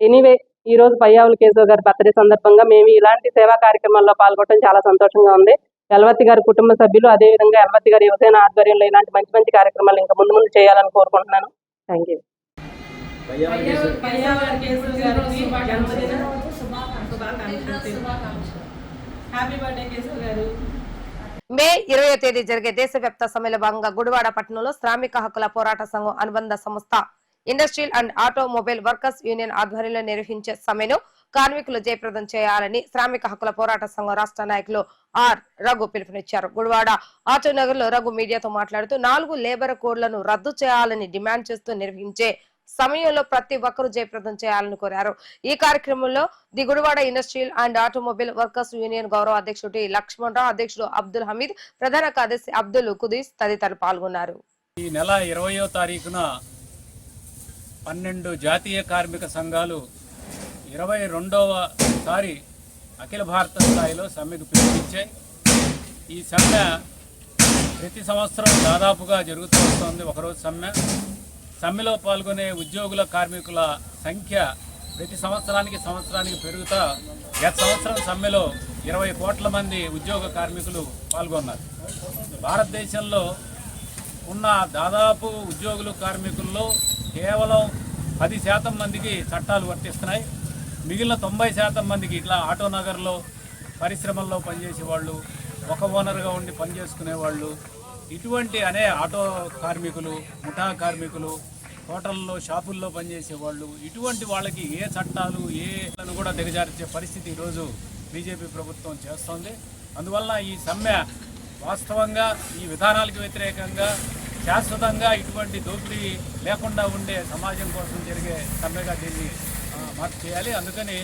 ఎనీవే ఈ రోజు పయ్యావుల కేశవ్ గారి బర్త్డే సందర్భంగా మేము ఇలాంటి సేవా కార్యక్రమాల్లో పాల్గొనడం చాలా సంతోషంగా ఉంది. యలవర్తి గారి కుటుంబ సభ్యులు, అదేవిధంగా యలవర్తి గారి యువసేన ఆధ్వర్యంలో ఇలాంటి మంచి మంచి కార్యక్రమాలు ఇంకా ముందు ముందు చేయాలని కోరుకుంటున్నాను. Thank you. మే 20వ తేదీ జరిగే దేశవ్యాప్త సమ్మెలో భాగంగా గుడివాడ పట్టణంలో శ్రామిక హక్కుల పోరాట సంఘం అనుబంధ సంస్థ industrial and automobile workers union ఆధ్వర్యంలో నిర్వహించే సమ్మెను కార్మికులు జయప్రదం చేయాలని శ్రామిక హక్కుల పోరాట సంఘం రాష్ట్ర నాయకులు ఆర్ రఘు పిలుపునిచ్చారు. గుడివాడ ఆటోనగర్ లో రఘు మీడియాతో మాట్లాడుతూ 4 లేబర్ కోడ్లను రద్దు చేయాలని డిమాండ్ చేస్తూ నిర్వహించే సమయంలో ప్రతి ఒక్కరూ జయప్రదం చేయాలని కోరారు. ఈ కార్యక్రమంలో the Gudivada industrial and automobile workers union గౌరవ అధ్యక్షుడు లక్ష్మణరావు, అధ్యక్షుడు అబ్దుల్ హమీద్, ప్రధాన కార్యదర్శి అబ్దుల్ కుదీస్ తదితరులు పాల్గొన్నారు. ఈ నెల 20వ తారీఖున 12 జాతీయ కార్మిక సంఘాలు 22వసారి అఖిల భారత స్థాయిలో సమ్మెకు పిలుపునిచ్చాయి. ఈ సమ్మె ప్రతి సంవత్సరం దాదాపుగా జరుగుతూ వస్తుంది. ఒకరోజు సమ్మెలో పాల్గొనే ఉద్యోగుల కార్మికుల సంఖ్య ప్రతి సంవత్సరానికి పెరుగుతా గత సంవత్సరం సమ్మెలో 20 కోట్ల మంది ఉద్యోగ కార్మికులు పాల్గొన్నారు. భారతదేశంలో ఉన్న దాదాపు ఉద్యోగులు కార్మికుల్లో కేవలం 10% మందికి చట్టాలు వర్తిస్తున్నాయి. మిగిలిన 90% మందికి ఇట్లా ఆటోనగర్లో పరిశ్రమల్లో పనిచేసేవాళ్ళు, ఒక ఓనర్గా ఉండి పనిచేసుకునేవాళ్ళు, ఇటువంటి ఆటో కార్మికులు, ముఠా కార్మికులు, హోటల్లో షాపుల్లో పనిచేసేవాళ్ళు, ఇటువంటి వాళ్ళకి ఏ చట్టాలు కూడా దిగజార్చే పరిస్థితి ఈరోజు బీజేపీ ప్రభుత్వం చేస్తోంది. అందువల్ల ఈ సమ్మె వాస్తవంగా ఈ విధానాలకు వ్యతిరేకంగా శాశ్వతంగా ఇటువంటి దోపిడీ లేకుండా ఉండే సమాజం కోసం జరిగే సమ్మెగా దీన్ని మార్పు చేయాలి. అందుకని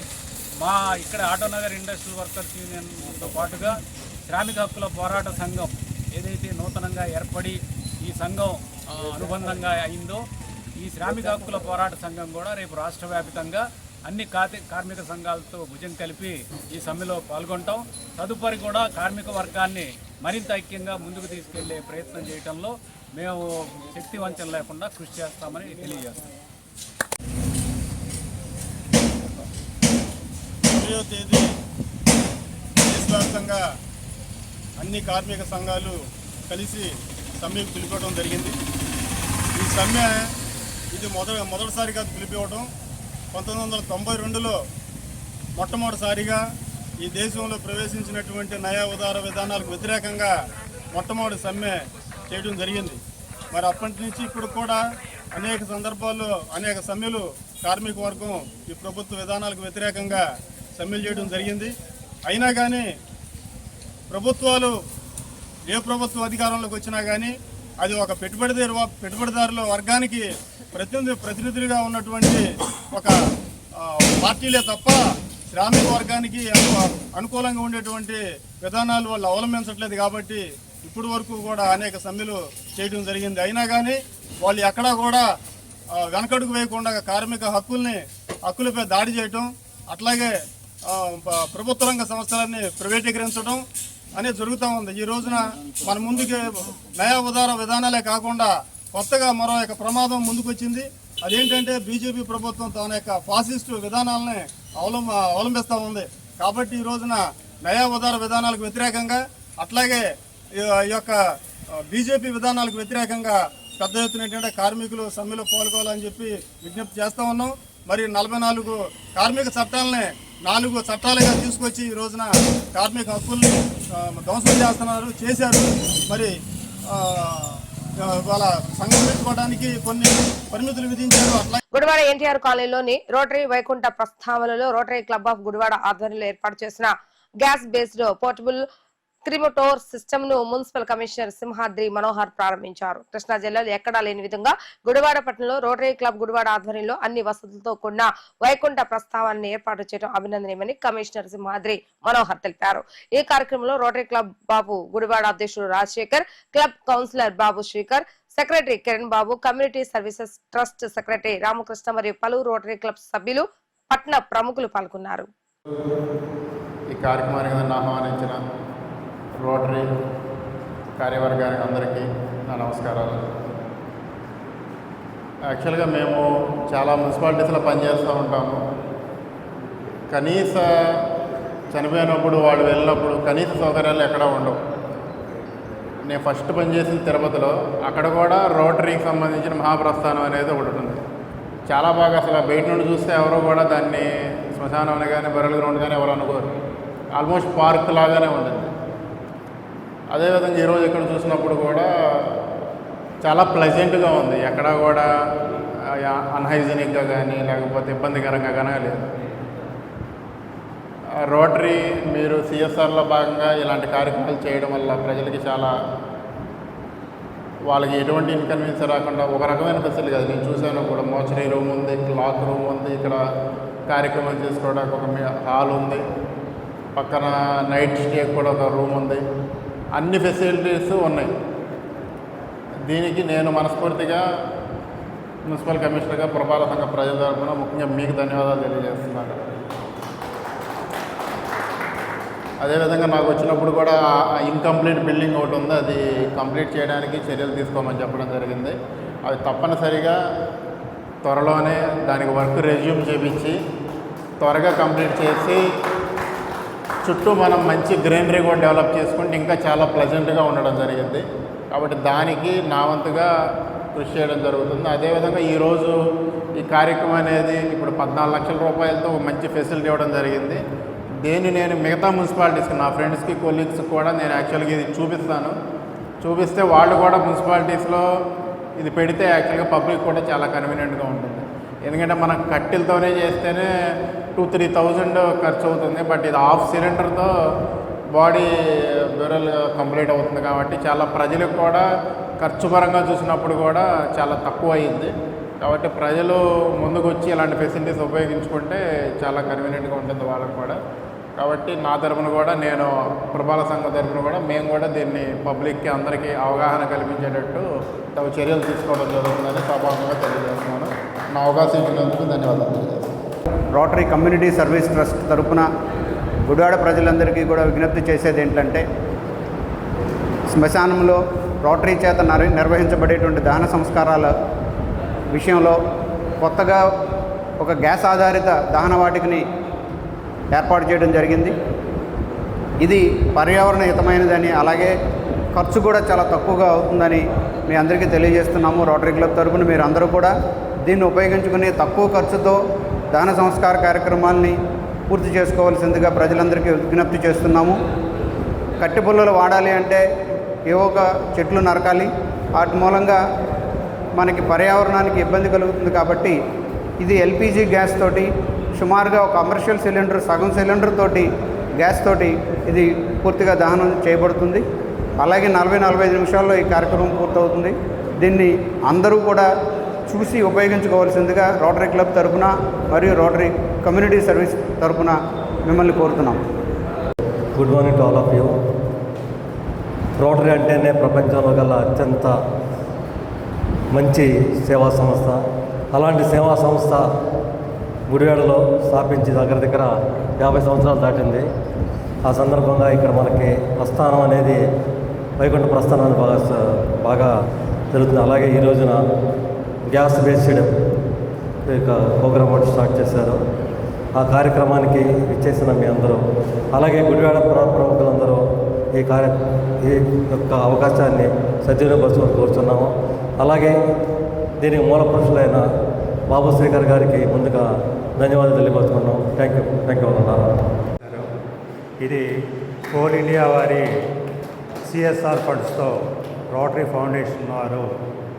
మా ఇక్కడ ఆటోనగర్ ఇండస్ట్రియల్ వర్కర్స్ యూనియన్తో పాటుగా శ్రామిక హక్కుల పోరాట సంఘం ఏదైతే నూతనంగా ఏర్పడి ఈ సంఘం అనుబంధంగా అయిందో, ఈ శ్రామిక హక్కుల పోరాట సంఘం కూడా రేపు రాష్ట్ర వ్యాప్తంగా అన్ని కార్మిక సంఘాలతో భుజం కలిపి ఈ సమ్మెలో పాల్గొంటాం. తదుపరి కూడా కార్మిక వర్గాన్ని మరింత ఐక్యంగా ముందుకు తీసుకెళ్లే ప్రయత్నం చేయడంలో మేము శక్తి వంచన లేకుండా కృషి చేస్తామని తెలియజేస్తాం. 20వ తేదీ దేశవ్యాప్తంగా అన్ని కార్మిక సంఘాలు కలిసి సమ్మెకు పిలిపించడం జరిగింది. ఈ సమ్మె ఇది మొదటిసారిగా పిలిపివ్వడం 1992లో మొట్టమొదటిసారిగా ఈ దేశంలో ప్రవేశించినటువంటి నయా ఉదార విధానాలకు వ్యతిరేకంగా మొట్టమొదటి సమ్మె చేయడం జరిగింది. మరి అప్పటి నుంచి ఇప్పుడు కూడా అనేక సందర్భాల్లో అనేక సమ్మెలు కార్మిక వర్గం ఈ ప్రభుత్వ విధానాలకు వ్యతిరేకంగా సమ్మెలు చేయడం జరిగింది. అయినా కానీ ప్రభుత్వాలు ఏ ప్రభుత్వ అధికారంలోకి వచ్చినా కానీ అది ఒక పెట్టుబడిదారుల వర్గానికి ప్రతినిధులుగా ఉన్నటువంటి ఒక పార్టీలే తప్ప శ్రామిక వర్గానికి అనుకూలంగా ఉండేటువంటి విధానాలు వాళ్ళు అవలంబించట్లేదు. కాబట్టి ఇప్పుడు వరకు కూడా అనేక సమ్మెలు చేయడం జరిగింది. అయినా కానీ వాళ్ళు ఎక్కడా కూడా వెనకడుగు వేయకుండా కార్మిక హక్కులపై దాడి చేయటం, అట్లాగే ప్రభుత్వ రంగ సంస్థలన్నీ ప్రైవేటీకరించడం అనేది జరుగుతూ ఉంది. ఈ రోజున మన ముందుకి నయా ఉదార విధానాలే కాకుండా కొత్తగా మరో యొక్క ప్రమాదం ముందుకొచ్చింది. అదేంటంటే బీజేపీ ప్రభుత్వం తన యొక్క ఫాసిస్టు విధానాలని అవలంబిస్తూ ఉంది. కాబట్టి ఈ రోజున నయా ఉదార విధానాలకు వ్యతిరేకంగా అట్లాగే ఈ యొక్క బీజేపీ విధానాలకు వ్యతిరేకంగా పెద్ద ఎత్తున ఏంటంటే కార్మికులు సమ్మెలో పాల్గొనాలని చెప్పి విజ్ఞప్తి చేస్తూ ఉన్నాం. మరి 44 కార్మిక చట్టాలని 4 చట్టాలుగా తీసుకొచ్చి ఈ రోజున కార్మిక హక్కుల్ని ధ్వంసం చేశారు. మరి వాళ్ళ సంఘం పెట్టుకోవడానికి కొన్ని పరిమితులు విధించారు. అట్లా గుడివాడ ఎన్టీఆర్ కాలనీలోని రోటరీ వైకుంఠ ప్రస్థావనలో రోటరీ క్లబ్ ఆఫ్ గుడివాడ ఆధ్వర్యంలో ఏర్పాటు చేసిన gas based portable crematorium system ను మున్సిపల్ కమిషనర్ సింహాద్రి మనోహర్ ప్రారంభించారు. కృష్ణా జిల్లాలో ఎక్కడా లేని విధంగా గుడివాడ పట్టణంలో రోటరీ క్లబ్ గుడివాడ ఆధ్వర్యంలో అన్ని వసతులతో కూడిన వైకుంఠ ప్రస్థావాన్ని ఏర్పాటు చేయడం అభినందనీయమని కమిషనర్ సింహాద్రి మనోహర్ తెలిపారు. ఈ కార్యక్రమంలో రోటరీ క్లబ్ బాబు గుడివాడ అధ్యక్షుడు Rajasekhar, club councillor Babu Srikar, secretary Kiran Babu, community services trust secretary Ramakrishna మరియు పలువురు రోటరీ క్లబ్ సభ్యులు, పట్టణ ప్రముఖులు పాల్గొన్నారు. ఈ కార్యక్రమానికి ఆహ్వానించిన రోటరీ కార్యవర్గానికి అందరికీ నా నమస్కారాలు. యాక్చువల్గా మేము చాలా మున్సిపాలిటీస్లో పనిచేస్తూ ఉంటాము. కనీస చనిపోయినప్పుడు వాళ్ళు వెళ్ళినప్పుడు కనీస సౌకర్యాలు ఎక్కడా ఉండవు. నేను ఫస్ట్ పనిచేసిన తిరుపతిలో అక్కడ కూడా రోటరీకి సంబంధించిన మహాప్రస్థానం అనేది ఒకటి ఉంది. చాలా బాగా అసలు బయట నుండి చూస్తే ఎవరో కూడా దాన్ని శ్మశానం అని కానీ బెరల్ గ్రౌండ్ కానీ ఎవరు అనుకోరు. ఆల్మోస్ట్ పార్క్ లాగానే ఉంటుంది. అదేవిధంగా ఈరోజు ఇక్కడ చూసినప్పుడు కూడా చాలా ప్లెజెంట్గా ఉంది. ఎక్కడ కూడా అన్హైజీనిక్గా కానీ లేకపోతే ఇబ్బందికరంగా కానీ లేదు. రోటరీ మీరు సిఎస్ఆర్లో భాగంగా ఇలాంటి కార్యక్రమాలు చేయడం వల్ల ప్రజలకి చాలా వాళ్ళకి ఎటువంటి ఇన్కన్వీనియన్స్ రాకుండా ఒక రకమైన ఫెసిలిటీ కాదు. నేను చూశాను కూడా మోచరీ రూమ్ ఉంది, క్లాక్ రూమ్ ఉంది, ఇక్కడ కార్యక్రమం చేసుకోవడానికి ఒక హాల్ ఉంది, పక్కన నైట్ స్టే కూడా ఒక రూమ్ ఉంది, అన్ని ఫెసిలిటీస్ ఉన్నాయి. దీనికి నేను మనస్ఫూర్తిగా మున్సిపల్ కమిషనర్గా పురపాలక సంఘ ప్రజల తరఫున ముఖ్యంగా మీకు ధన్యవాదాలు తెలియజేస్తున్నాను. అదేవిధంగా నాకు వచ్చినప్పుడు కూడా ఇన్కంప్లీట్ బిల్డింగ్ ఒకటి ఉంది, అది కంప్లీట్ చేయడానికి చర్యలు తీసుకోమని చెప్పడం జరిగింది. అది తప్పనిసరిగా త్వరలోనే దానికి వర్క్ రెజ్యూమ్ చేపించి త్వరగా కంప్లీట్ చేసి చుట్టూ మనం మంచి గ్రీనరీ కూడా డెవలప్ చేసుకుంటే ఇంకా చాలా ప్లెజెంట్గా ఉండడం జరిగింది. కాబట్టి దానికి నా వంతుగా కృషి చేయడం జరుగుతుంది. అదేవిధంగా ఈరోజు ఈ కార్యక్రమం అనేది ఇప్పుడు 14 లక్షల రూపాయలతో ఒక మంచి ఫెసిలిటీ ఇవ్వడం జరిగింది. దీన్ని నేను మిగతా మున్సిపాలిటీస్కి నా ఫ్రెండ్స్కి కొలీగ్స్కి కూడా నేను యాక్చువల్గా ఇది చూపిస్తే వాళ్ళు కూడా మున్సిపాలిటీస్లో ఇది పెడితే యాక్చువల్గా పబ్లిక్ కూడా చాలా కన్వీనియంట్గా ఉంటుంది. ఎందుకంటే మనం కట్టెలతోనే చేస్తేనే 2-3,000 ఖర్చు అవుతుంది. బట్ ఇది హాఫ్ సిలిండర్తో బాడీ బ్యూరల్ కంప్లీట్ అవుతుంది. కాబట్టి చాలా ప్రజలకు కూడా ఖర్చు పరంగా చూసినప్పుడు కూడా చాలా తక్కువ అయ్యింది. కాబట్టి ప్రజలు ముందుకు వచ్చి ఇలాంటి ఫెసిలిటీస్ ఉపయోగించుకుంటే చాలా కన్వీనియంట్గా ఉంటుంది వాళ్ళకు కూడా. కాబట్టి నా తరఫున కూడా నేను పురపాలక సంఘం తరఫున కూడా మేము కూడా దీన్ని పబ్లిక్కి అందరికీ అవగాహన కల్పించేటట్టు తగు చర్యలు తీసుకోవడం జరుగుతుందని సభాముఖంగా తెలియజేస్తున్నాను. నా అవకాశం ఇచ్చినందుకు ధన్యవాదాలు తెలియజేస్తున్నాను. రోటరీ కమ్యూనిటీ సర్వీస్ ట్రస్ట్ తరఫున గుడివాడ ప్రజలందరికీ కూడా విజ్ఞప్తి చేసేది ఏంటంటే, శ్మశానంలో రోటరీ చేత నిర్వహించబడేటువంటి దహన సంస్కారాల విషయంలో కొత్తగా ఒక గ్యాస్ ఆధారిత దహన వాటికని ఏర్పాటు చేయడం జరిగింది. ఇది పర్యావరణ హితమైనదని, అలాగే ఖర్చు కూడా చాలా తక్కువగా అవుతుందని మీ అందరికీ తెలియజేస్తున్నాము. రోటరీ క్లబ్ తరఫున మీరు అందరూ కూడా దీన్ని ఉపయోగించుకుని తక్కువ ఖర్చుతో దహన సంస్కార కార్యక్రమాలని పూర్తి చేసుకోవాల్సిందిగా ప్రజలందరికీ విజ్ఞప్తి చేస్తున్నాము. కట్టె పుల్లలు వాడాలి అంటే ఏవో ఒక చెట్లు నరకాలి, వాటి మూలంగా మనకి పర్యావరణానికి ఇబ్బంది కలుగుతుంది. కాబట్టి ఇది ఎల్పిజి గ్యాస్ తోటి సుమారుగా ఒక కమర్షియల్ సిలిండర్ సగం సిలిండర్ తోటి గ్యాస్ తోటి ఇది పూర్తిగా దహనం చేయబడుతుంది. అలాగే 40-45 నిమిషాల్లో ఈ కార్యక్రమం పూర్తవుతుంది. దీన్ని అందరూ కూడా చూసి ఉపయోగించుకోవాల్సిందిగా రోటరీ క్లబ్ తరఫున మరియు రోటరీ కమ్యూనిటీ సర్వీస్ తరఫున మిమ్మల్ని కోరుతున్నాం. Good morning to all of you. Rotary అంటేనే ప్రపంచంలో గల అత్యంత మంచి సేవా సంస్థ. అలాంటి సేవా సంస్థ గుడివాడలో స్థాపించి దగ్గర 50 సంవత్సరాలు దాటింది. ఆ సందర్భంగా ఇక్కడ మనకి ప్రస్థానం అనేది వైకుంఠ ప్రస్థానాన్ని బాగా జరుగుతుంది. అలాగే ఈ రోజున గ్యాస్ బేస్డ్ ప్రోగ్రామ్ ఒకటి స్టార్ట్ చేశారు. ఆ కార్యక్రమానికి ఇచ్చేసిన మీ అందరూ, అలాగే గుడివాడ ప్రముఖులందరూ ఈ యొక్క అవకాశాన్ని సద్వినియోగపరచుకొని కోరుతున్నాము. అలాగే దీనికి మూల పురుషులైన బాబు శ్రీకర్ గారికి ముందుగా ధన్యవాదాలు తెలియపరుచుకున్నాం. థ్యాంక్ యూ అన్నారు. ఇది కోల్ ఇండియా వారి సిఎస్ఆర్ ఫండ్స్తో రోటరీ ఫౌండేషన్ వారు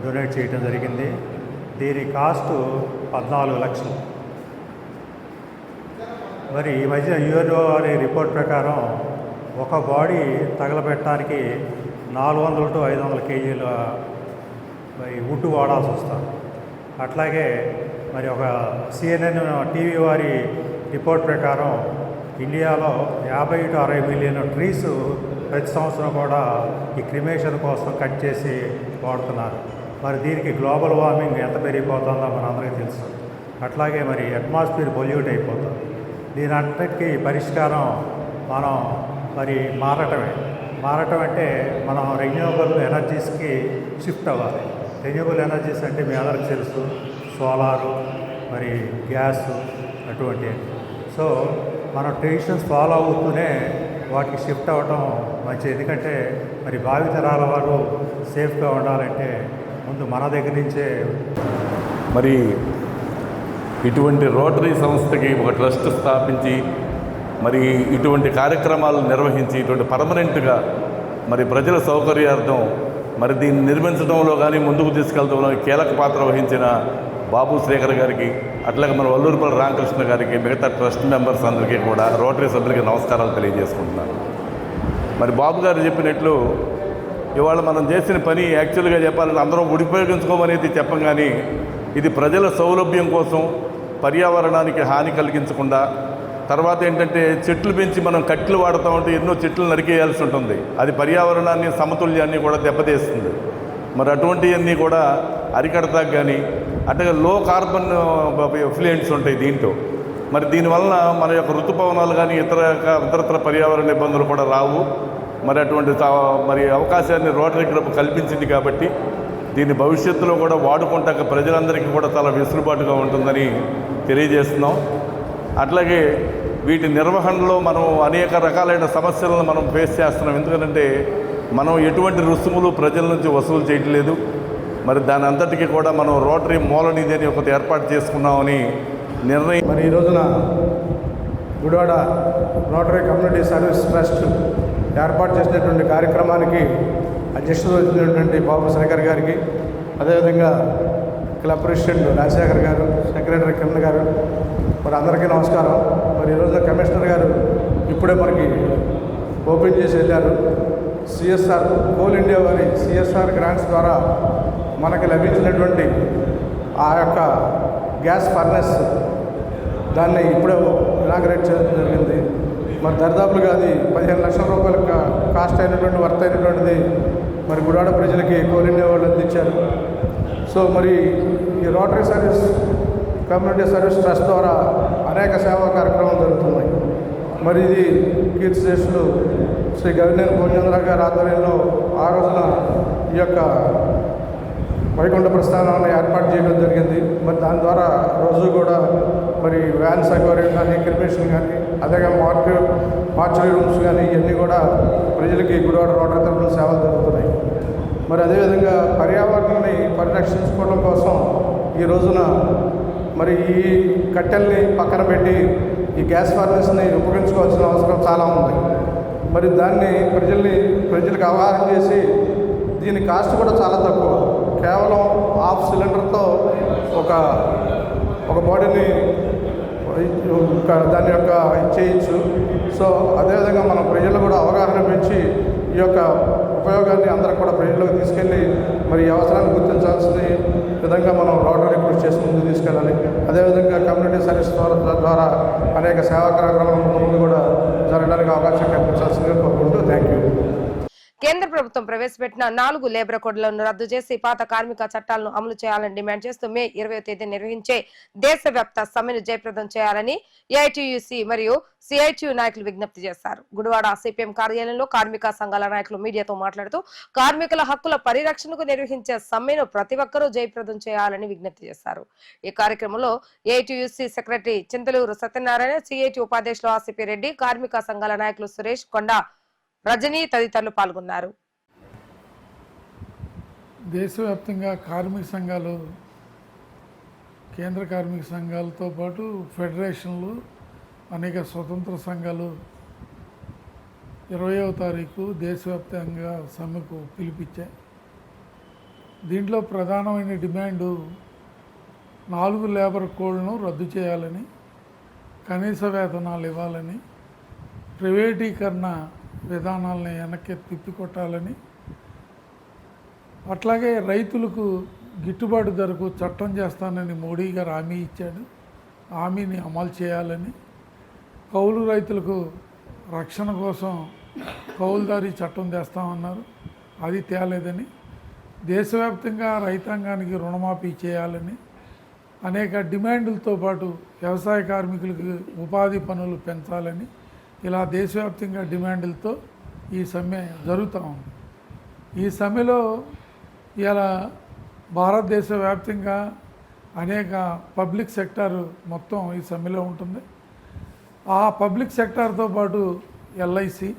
డొనేట్ చేయడం జరిగింది. దీని కాస్ట్ 14 లక్షలు. మరి ఈ మధ్య యుఎన్ఓ వారి రిపోర్ట్ ప్రకారం ఒక బాడీ తగలబెట్టడానికి 400 to 500 కేజీల వుడ్ వాడాల్సి వస్తుంది. అట్లాగే మరి ఒక CNN టీవీ వారి రిపోర్ట్ ప్రకారం ఇండియాలో 50 to 60 మిలియన్ ట్రీస్ ప్రతి సంవత్సరం కూడా ఈ క్రిమేషన్ కోసం కట్ చేసి వాడుతున్నారు. మరి దీనికి గ్లోబల్ వార్మింగ్ ఎంత పెరిగిపోతుందో మనందరికీ తెలుసు. అట్లాగే మరి అట్మాస్ఫియర్ పొల్యూట్ అయిపోతుంది. దీని అంతటికీ పరిష్కారం మనం మరి మారటం అంటే మనం రెన్యూవబుల్ ఎనర్జీస్కి షిఫ్ట్ అవ్వాలి. రెన్యూవబుల్ ఎనర్జీస్ అంటే మీ అందరికీ తెలుసు, సోలారు, మరి గ్యాస్ అటువంటివి. సో మనం ట్రెడిషన్స్ ఫాలో అవుతూనే వాటికి షిఫ్ట్ అవ్వటం మంచిది. ఎందుకంటే మరి భావితరాల వారు సేఫ్గా ఉండాలంటే ముందు మన దగ్గర నుంచే. మరి ఇటువంటి రోటరీ సంస్థకి ఒక ట్రస్ట్ స్థాపించి మరి ఇటువంటి కార్యక్రమాలు నిర్వహించి ఇటువంటి పర్మనెంట్గా మరి ప్రజల సౌకర్యార్థం మరి దీన్ని నిర్మించడంలో కానీ ముందుకు తీసుకెళ్లడంలో కీలక పాత్ర వహించిన బాబు శ్రీకర్ గారికి, అట్లాగే మన వల్లూరుపల్లి రామకృష్ణ గారికి, మిగతా ట్రస్ట్ మెంబర్స్ అందరికీ కూడా రోటరీ సభ్యులకి నమస్కారాలు తెలియజేసుకుంటున్నాను. మరి బాబు గారు చెప్పినట్లు ఇవాళ మనం చేసిన పని యాక్చువల్గా చెప్పాలంటే అందరం ఉపయోగించుకోమనేది చెప్పం, కానీ ఇది ప్రజల సౌలభ్యం కోసం, పర్యావరణానికి హాని కలిగించకుండా, తర్వాత ఏంటంటే చెట్లు పెంచి మనం కట్టెలు వాడుతూ ఉంటే ఎన్నో చెట్లు నరికేయాల్సి ఉంటుంది. అది పర్యావరణాన్ని, సమతుల్యాన్ని కూడా దెబ్బతీస్తుంది. మరి అటువంటివన్నీ కూడా అరికడతాకు కానీ, అట్లాగే లో కార్బన్ ఎఫ్లుయెంట్స్ ఉంటాయి దీంట్లో. మరి దీనివలన మన యొక్క ఋతుపవనాలు కానీ ఇతరత్ర పర్యావరణ ఇబ్బందులు కూడా రావు. మరి అటువంటి మరి అవకాశాన్ని రోటరీ క్లబ్ కల్పించింది కాబట్టి దీన్ని భవిష్యత్తులో కూడా వాడుకుంటాక ప్రజలందరికీ కూడా చాలా వెసులుబాటుగా ఉంటుందని తెలియజేస్తున్నాం. అట్లాగే వీటి నిర్వహణలో మనం అనేక రకాలైన సమస్యలను మనం ఫేస్ చేస్తున్నాం. ఎందుకంటే మనం ఎటువంటి రుసుములు ప్రజల నుంచి వసూలు చేయట్లేదు. మరి దాని అంతటికీ కూడా మనం రోటరీ మూల నిధి అని ఒకటి ఏర్పాటు చేసుకున్నామని నిర్ణయం. మరి ఈ రోజున Gudivada rotary community service trust ఏర్పాటు చేసినటువంటి కార్యక్రమానికి అధ్యక్షత వహించినటువంటి బాబు శ్రీకర్ గారికి, అదేవిధంగా క్లబ్ ప్రెసిడెంట్ రాజశేఖర్ గారు, సెక్రటరీ కిరణ్ గారు, మరి అందరికీ నమస్కారం. మరి ఈరోజు కమిషనర్ గారు ఇప్పుడే మనకి ఓపెన్ చేసి వెళ్ళారు. సిఎస్ఆర్ కోల్ ఇండియా వారి సిఎస్ఆర్ గ్రాంట్స్ ద్వారా మనకి లభించినటువంటి ఆ యొక్క గ్యాస్ ఫర్నెస్ దాన్ని ఇప్పుడే ఇనాగరేట్ చేయడం జరిగింది. మరి దరిదాపులుగా అది 15 లక్షల రూపాయల కాస్ట్ అయినటువంటి వర్త్ అయినటువంటిది మరి గుడివాడ ప్రజలకి కోల్ ఇండియా వాళ్ళు అందించారు. సో మరి ఈ rotary service community service trust ద్వారా అనేక సేవా కార్యక్రమాలు జరుగుతున్నాయి. మరి ఇది కీర్తిశేషులు శ్రీ గవినేని భోజేంద్రరావు గారి ఆధ్వర్యంలో ఆ రోజున ఈ యొక్క వైకుంఠ ప్రస్థానాన్ని ఏర్పాటు చేయడం జరిగింది. మరి దాని ద్వారా రోజు కూడా మరి వ్యాన్స్ అక్వేరియం కానీ, క్రిమేషన్ కానీ, అదేగా మార్చురీ రూమ్స్ కానీ ఇవన్నీ కూడా ప్రజలకి గుడివాడ రోటరీ తరఫున సేవలు జరుగుతున్నాయి. మరి అదేవిధంగా పర్యావరణాన్ని పరిరక్షించుకోవడం కోసం ఈ రోజున మరి ఈ కట్టెల్ని పక్కన పెట్టి ఈ గ్యాస్ ఫర్నెస్ని ఉపయోగించుకోవాల్సిన అవసరం చాలా ఉంది. మరి దాన్ని ప్రజలకు అవగాహన చేసి దీని కాస్ట్ కూడా చాలా తక్కువ, కేవలం హాఫ్ సిలిండర్తో ఒక బాడీని దాని యొక్క చేయొచ్చు. సో అదేవిధంగా మనం ప్రజలు కూడా అవగాహన పెంచి ఈ యొక్క ఉపయోగాన్ని అందరూ కూడా ప్రజల్లోకి తీసుకెళ్ళి మరి అవసరాన్ని గుర్తించాల్సిన విధంగా మనం రోటరీ కృషి చేసి ముందుకు తీసుకెళ్ళాలి. అదేవిధంగా కమ్యూనిటీ సర్వీస్ ద్వారా అనేక సేవా కార్యక్రమాలు ముందు కూడా జరగడానికి అవకాశం కల్పించాల్సిందిగా కోరుకుంటూ థ్యాంక్ యూ. కేంద్ర ప్రభుత్వం ప్రవేశపెట్టిన 4 లేబర్ కోడ్లను రద్దు చేసి పాత కార్మిక చట్టాలను అమలు చేయాలని డిమాండ్ చేస్తూ మే 20వ తేదీ నిర్వహించే దేశవ్యాప్త సమ్మెను జయప్రదం చేయాలని ఏఐటీయూసీ మరియు సిఐటియు నాయకులు విజ్ఞప్తి చేశారు. గుడివాడ సిపిఎం కార్యాలయంలో కార్మిక సంఘాల నాయకులు మీడియాతో మాట్లాడుతూ కార్మికుల హక్కుల పరిరక్షణకు నిర్వహించే సమ్మెను ప్రతి ఒక్కరూ జయప్రదం చేయాలని విజ్ఞప్తి చేశారు. ఈ కార్యక్రమంలో AITUC secretary Chintaluru Satyanarayana, CIT ఉపాధ్యక్షులు ఆసిపి రెడ్డి, కార్మిక సంఘాల నాయకులు సురేష్, కొండ, రజనీ తదితరులు పాల్గొన్నారు. దేశవ్యాప్తంగా కార్మిక సంఘాలు, కేంద్ర కార్మిక సంఘాలతో పాటు ఫెడరేషన్లు, అనేక స్వతంత్ర సంఘాలు 20వ తారీఖు దేశవ్యాప్తంగా సమ్మెకు పిలిపించాయి. దీంట్లో ప్రధానమైన డిమాండు 4 లేబర్ కోడ్లను రద్దు చేయాలని, కనీస వేతనాలు ఇవ్వాలని, ప్రైవేటీకరణ విధానాలని వెనక్కి తిప్పికొట్టాలని, అట్లాగే రైతులకు గిట్టుబాటు ధరకు చట్టం చేస్తానని మోడీ గారు హామీ ఇచ్చాడు, హామీని అమలు చేయాలని, కౌలు రైతులకు రక్షణ కోసం కౌలుదారీ చట్టం తెస్తామన్నారు, అది తేలేదని, దేశవ్యాప్తంగా రైతాంగానికి రుణమాఫీ చేయాలని, అనేక డిమాండ్లతో పాటు వ్యవసాయ కార్మికులకు ఉపాధి పనులు పెంచాలని, ఇలా దేశవ్యాప్తంగా డిమాండ్లతో ఈ సమ్మె జరుగుతూ ఉంది. ఈ సమ్మెలో ఇలా భారతదేశ వ్యాప్తంగా అనేక పబ్లిక్ సెక్టార్ మొత్తం ఈ సమ్మెలో ఉంటుంది. ఆ పబ్లిక్ సెక్టార్తో పాటు ఎల్ఐసి,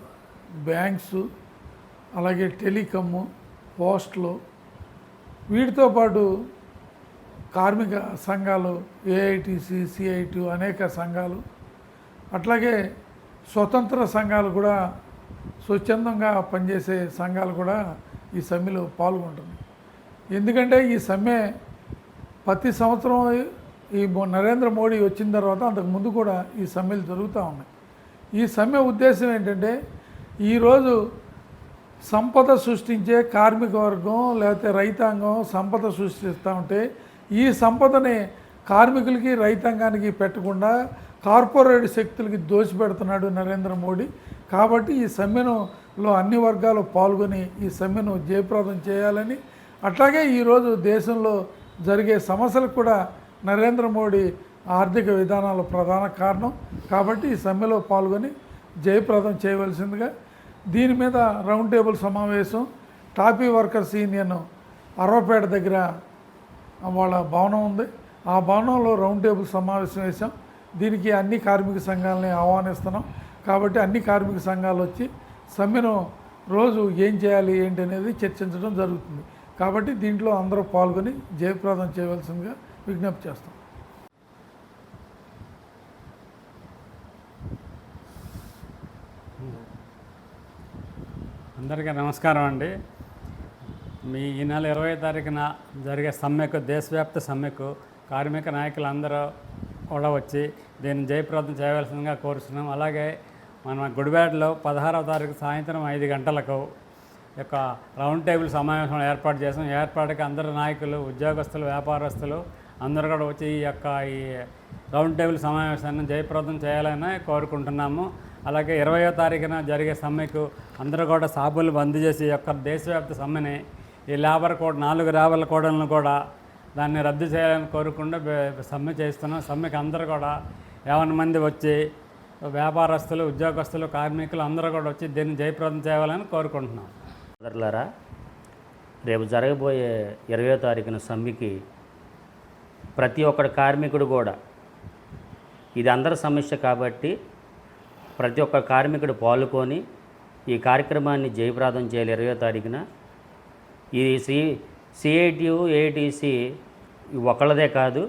బ్యాంక్స్, అలాగే టెలికాము, పోస్టులు, వీటితో పాటు కార్మిక సంఘాలు, ఏఐటీసీ, సిఐటి అనేక సంఘాలు, అట్లాగే స్వతంత్ర సంఘాలు కూడా, స్వచ్ఛందంగా పనిచేసే సంఘాలు కూడా ఈ సమ్మెలో పాల్గొంటున్నాయి. ఎందుకంటే ఈ సమ్మె ప్రతి సంవత్సరం ఈ నరేంద్ర మోడీ వచ్చిన తర్వాత అంతకుముందు కూడా ఈ సమ్మెలు జరుగుతూ ఉన్నాయి. ఈ సమ్మె ఉద్దేశం ఏంటంటే ఈరోజు సంపద సృష్టించే కార్మిక వర్గం లేకపోతే రైతాంగం సంపద సృష్టిస్తూ ఉంటే ఈ సంపదని కార్మికులకి రైతాంగానికి పెట్టకుండా కార్పొరేట్ శక్తులకి దోచిపెడుతున్నాడు నరేంద్ర మోడీ. కాబట్టి ఈ సమ్మెలో అన్ని వర్గాలు పాల్గొని ఈ సమ్మెను జయప్రదం చేయాలని, అట్లాగే ఈరోజు దేశంలో జరిగే సమస్యలకు కూడా నరేంద్ర మోడీ ఆర్థిక విధానాలు ప్రధాన కారణం. కాబట్టి ఈ సమ్మెలో పాల్గొని జయప్రదం చేయవలసిందిగా, దీని మీద రౌండ్ టేబుల్ సమావేశం టాపీ వర్కర్స్ యూనియన్ అరవపేట దగ్గర వాళ్ళ భవనం ఉంది. ఆ భవనంలో రౌండ్ టేబుల్ సమావేశం వేసాం. దీనికి అన్ని కార్మిక సంఘాలని ఆహ్వానిస్తున్నాం. కాబట్టి అన్ని కార్మిక సంఘాలు వచ్చి సమ్మెను రోజు ఏం చేయాలి ఏంటి అనేది చర్చించడం జరుగుతుంది. కాబట్టి దీంట్లో అందరూ పాల్గొని జయప్రదం చేయవలసిందిగా విజ్ఞప్తి చేస్తాం. అందరికీ నమస్కారం అండి. ఈ నెల 20వ తారీఖున జరిగే సమ్మెకు, దేశవ్యాప్త సమ్మెకు కార్మిక నాయకులందరూ కూడా వచ్చి దీన్ని జయప్రదం చేయవలసిందిగా కోరుతున్నాం. అలాగే మన గుడివాడలో 16వ తారీఖు సాయంత్రం 5 గంటలకు యొక్క రౌండ్ టేబుల్ సమావేశం ఏర్పాటు చేసాం. ఏర్పాటుకి అందరు నాయకులు, ఉద్యోగస్తులు, వ్యాపారస్తులు అందరూ కూడా వచ్చి ఈ రౌండ్ టేబుల్ సమావేశాన్ని జయప్రదం చేయాలని కోరుకుంటున్నాము. అలాగే 20వ తారీఖున జరిగే సమ్మెకు అందరూ కూడా సాబులు బంద్ చేసి యొక్క దేశవ్యాప్త సమ్మెని ఈ లేబర్ కోడ్ 4 లేబర్ కోడ్లను కూడా దాన్ని రద్దు చేయాలని కోరుకుంటూ సమ్మె చేస్తున్నాం. సమ్మెకి అందరూ కూడా 50 మంది వచ్చి వ్యాపారస్తులు, ఉద్యోగస్తులు, కార్మికులు అందరూ కూడా వచ్చి దీన్ని జయప్రదం చేయాలని కోరుకుంటున్నాం. సోదరులారా, రేపు జరగబోయే 20వ తారీఖున సమ్మెకి ప్రతి ఒక్కటి కార్మికుడు కూడా, ఇది అందరి సమస్య కాబట్టి ప్రతి ఒక్క కార్మికుడు పాల్గొని ఈ కార్యక్రమాన్ని జయప్రదం చేయాలి. 20వ తారీఖున ఈ సిఐటియు, ఏఐటీసీ ఒకళ్ళదే కాదు,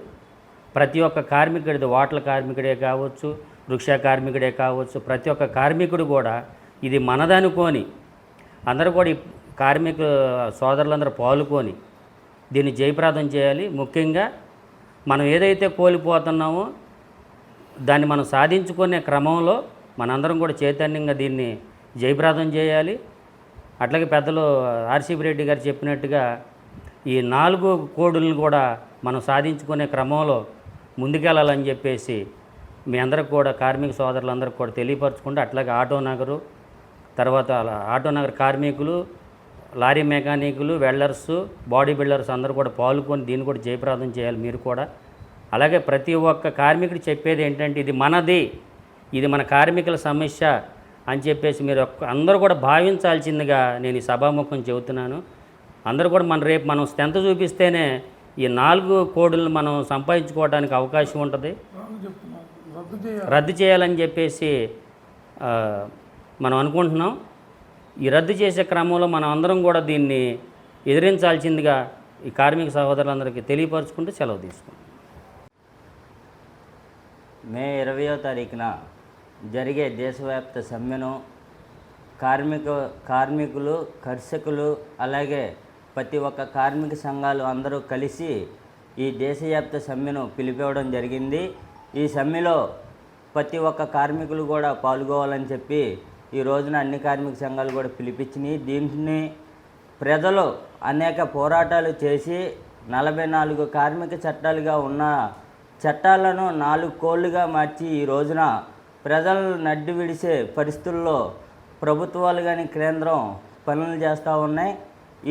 ప్రతి ఒక్క కార్మికుడిది, హోటల్ కార్మికుడే కావచ్చు, వృక్ష కార్మికుడే కావచ్చు, ప్రతి ఒక్క కార్మికుడు కూడా ఇది మనదనుకొని అందరూ కూడా ఈ కార్మిక సోదరులందరూ పాల్గొని దీన్ని జయప్రదం చేయాలి. ముఖ్యంగా మనం ఏదైతే కోల్పోతున్నామో దాన్ని మనం సాధించుకునే క్రమంలో మనందరం కూడా చైతన్యంగా దీన్ని జయప్రదం చేయాలి. అట్లాగే పెద్దలు ఆర్సీపీ రెడ్డి గారు చెప్పినట్టుగా ఈ 4 కోడులను కూడా మనం సాధించుకునే క్రమంలో ముందుకెళ్ళాలని చెప్పేసి మీ అందరికి కూడా కార్మిక సోదరులందరికీ కూడా తెలియపరచుకుంటూ, అట్లాగే ఆటో నగరు, తర్వాత ఆటో నగర్ కార్మికులు, లారీ మెకానికులు, వెల్డర్సు, బాడీ బిల్డర్స్ అందరూ కూడా పాల్గొని దీన్ని కూడా జయప్రదం చేయాలి మీరు కూడా. అలాగే ప్రతి ఒక్క కార్మికుడు చెప్పేది ఏంటంటే ఇది మనది, ఇది మన కార్మికుల సమస్య అని చెప్పేసి మీరు అందరూ కూడా భావించాల్సిందిగా నేను ఈ సభాముఖం చెబుతున్నాను. అందరూ కూడా రేపు మనం స్ట్రెంత్ చూపిస్తేనే ఈ 4 కోడులను మనం సంపాదించుకోవడానికి అవకాశం ఉంటుంది. రద్దు చేయాలని చెప్పేసి మనం అనుకుంటున్నాం. ఈ రద్దు చేసే క్రమంలో మనం అందరం కూడా దీన్ని ఎదిరించాల్సిందిగా ఈ కార్మిక సహోదరులందరికీ తెలియపరచుకుంటూ సెలవు తీసుకుంటాం. మే 20వ తారీఖున జరిగే దేశవ్యాప్త సమ్మెను కార్మికులు, కర్షకులు, అలాగే ప్రతి ఒక్క కార్మిక సంఘాలు అందరూ కలిసి ఈ దేశవ్యాప్త సమ్మెను పిలిపివ్వడం జరిగింది. ఈ సమ్మెలో ప్రతి ఒక్క కార్మికులు కూడా పాల్గొవాలని చెప్పి ఈ రోజున అన్ని కార్మిక సంఘాలు కూడా పిలిపించినాయి. దీంట్ని ప్రజలు అనేక పోరాటాలు చేసి 44 కార్మిక చట్టాలుగా ఉన్న చట్టాలను 4 కోళ్లుగా మార్చి ఈ రోజున ప్రజలను నడ్డి విడిసే పరిస్థితుల్లో ప్రభుత్వాలు కానీ కేంద్రం పనులు చేస్తూ ఉన్నాయి.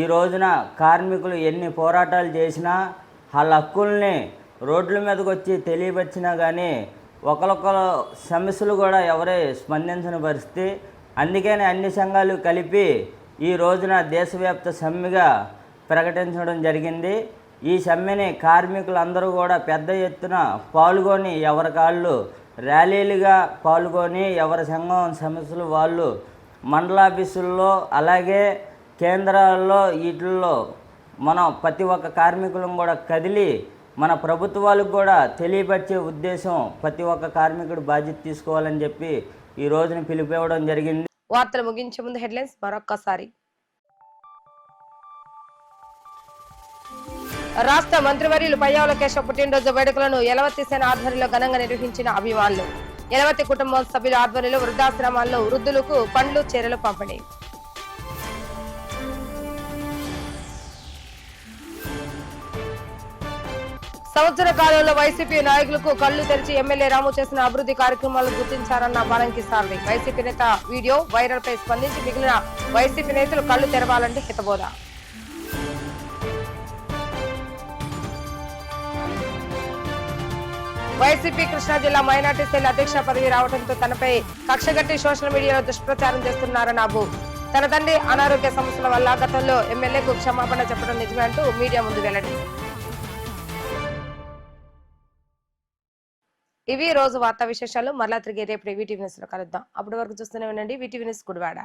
ఈ రోజున కార్మికులు ఎన్ని పోరాటాలు చేసినా వాళ్ళ హక్కుల్ని రోడ్ల మీదకి వచ్చి తెలియపరిచినా కానీ ఒకరొకరు సమస్యలు కూడా ఎవరే స్పందించని పరిస్థితి. అందుకని అన్ని సంఘాలు కలిపి ఈ రోజున దేశవ్యాప్త సమ్మెగా ప్రకటించడం జరిగింది. ఈ సమ్మెని కార్మికులందరూ కూడా పెద్ద ఎత్తున పాల్గొని ఎవరి కాళ్ళు ర్యాలీలుగా పాల్గొని ఎవరి సంఘం సమస్యలు వాళ్ళు మండలాఫీసుల్లో అలాగే కేంద్రాల్లో వీటిల్లో మనం ప్రతి ఒక్క కార్మికులం కూడా కదిలి మన ప్రభుత్వాలకు కూడా తెలియపరిచే ఉద్దేశం ప్రతి ఒక్క కార్మికుడు బాధ్యత తీసుకోవాలని చెప్పి ఈ రోజున పిలిపివ్వడం జరిగింది. వార్తలు ముగించే ముందు హెడ్లైన్స్ మరొక్కసారి. రాష్ట్ర మంత్రివర్యులు పయ్యావుల కేశవ్ పుట్టినరోజు వేడుకలను యలవర్తి సేన ఆధ్వర్యంలో ఘనంగా నిర్వహించిన అభిమానులు. యలవర్తి కుటుంబం సభ్యుల ఆధ్వర్యంలో వృద్ధాశ్రమాల్లో వృద్ధులకు పండ్లు చీరలు పంపిణీ. సంవత్సర కాలంలో వైసీపీ నాయకులకు కళ్లు తెరిచి ఎమ్మెల్యే రాము చేసిన అభివృద్ధి కార్యక్రమాలను గుర్తించారన్న బాలంకి సారథి. వైసీపీ నేత వీడియో వైరల్ పై స్పందించి మిగిలిన వైసీపీ నేతలు కళ్లు తెరవాలంటే హితబోధ. వైసీపీ కృష్ణా జిల్లా మైనార్టీ సెల్ అధ్యక్ష పదవి రావడంతో తనపై కక్షగట్టి సోషల్ మీడియాలో దుష్ప్రచారం చేస్తున్నారన్న అబు. తన తండ్రి అనారోగ్య సమస్యల వల్ల గతంలో ఎమ్మెల్యేకు క్షమాపణ చెప్పడం నిజమే అంటూ మీడియా ముందు వెల్లడి. ఇవి రోజు వార్తా విశేషాలు. మరలా తిరిగి రేపు వీటీవీ న్యూస్ లో కలుద్దాం. అప్పటి వరకు చూస్తూనే ఉండండి వీటీవీ న్యూస్ గుడివాడ.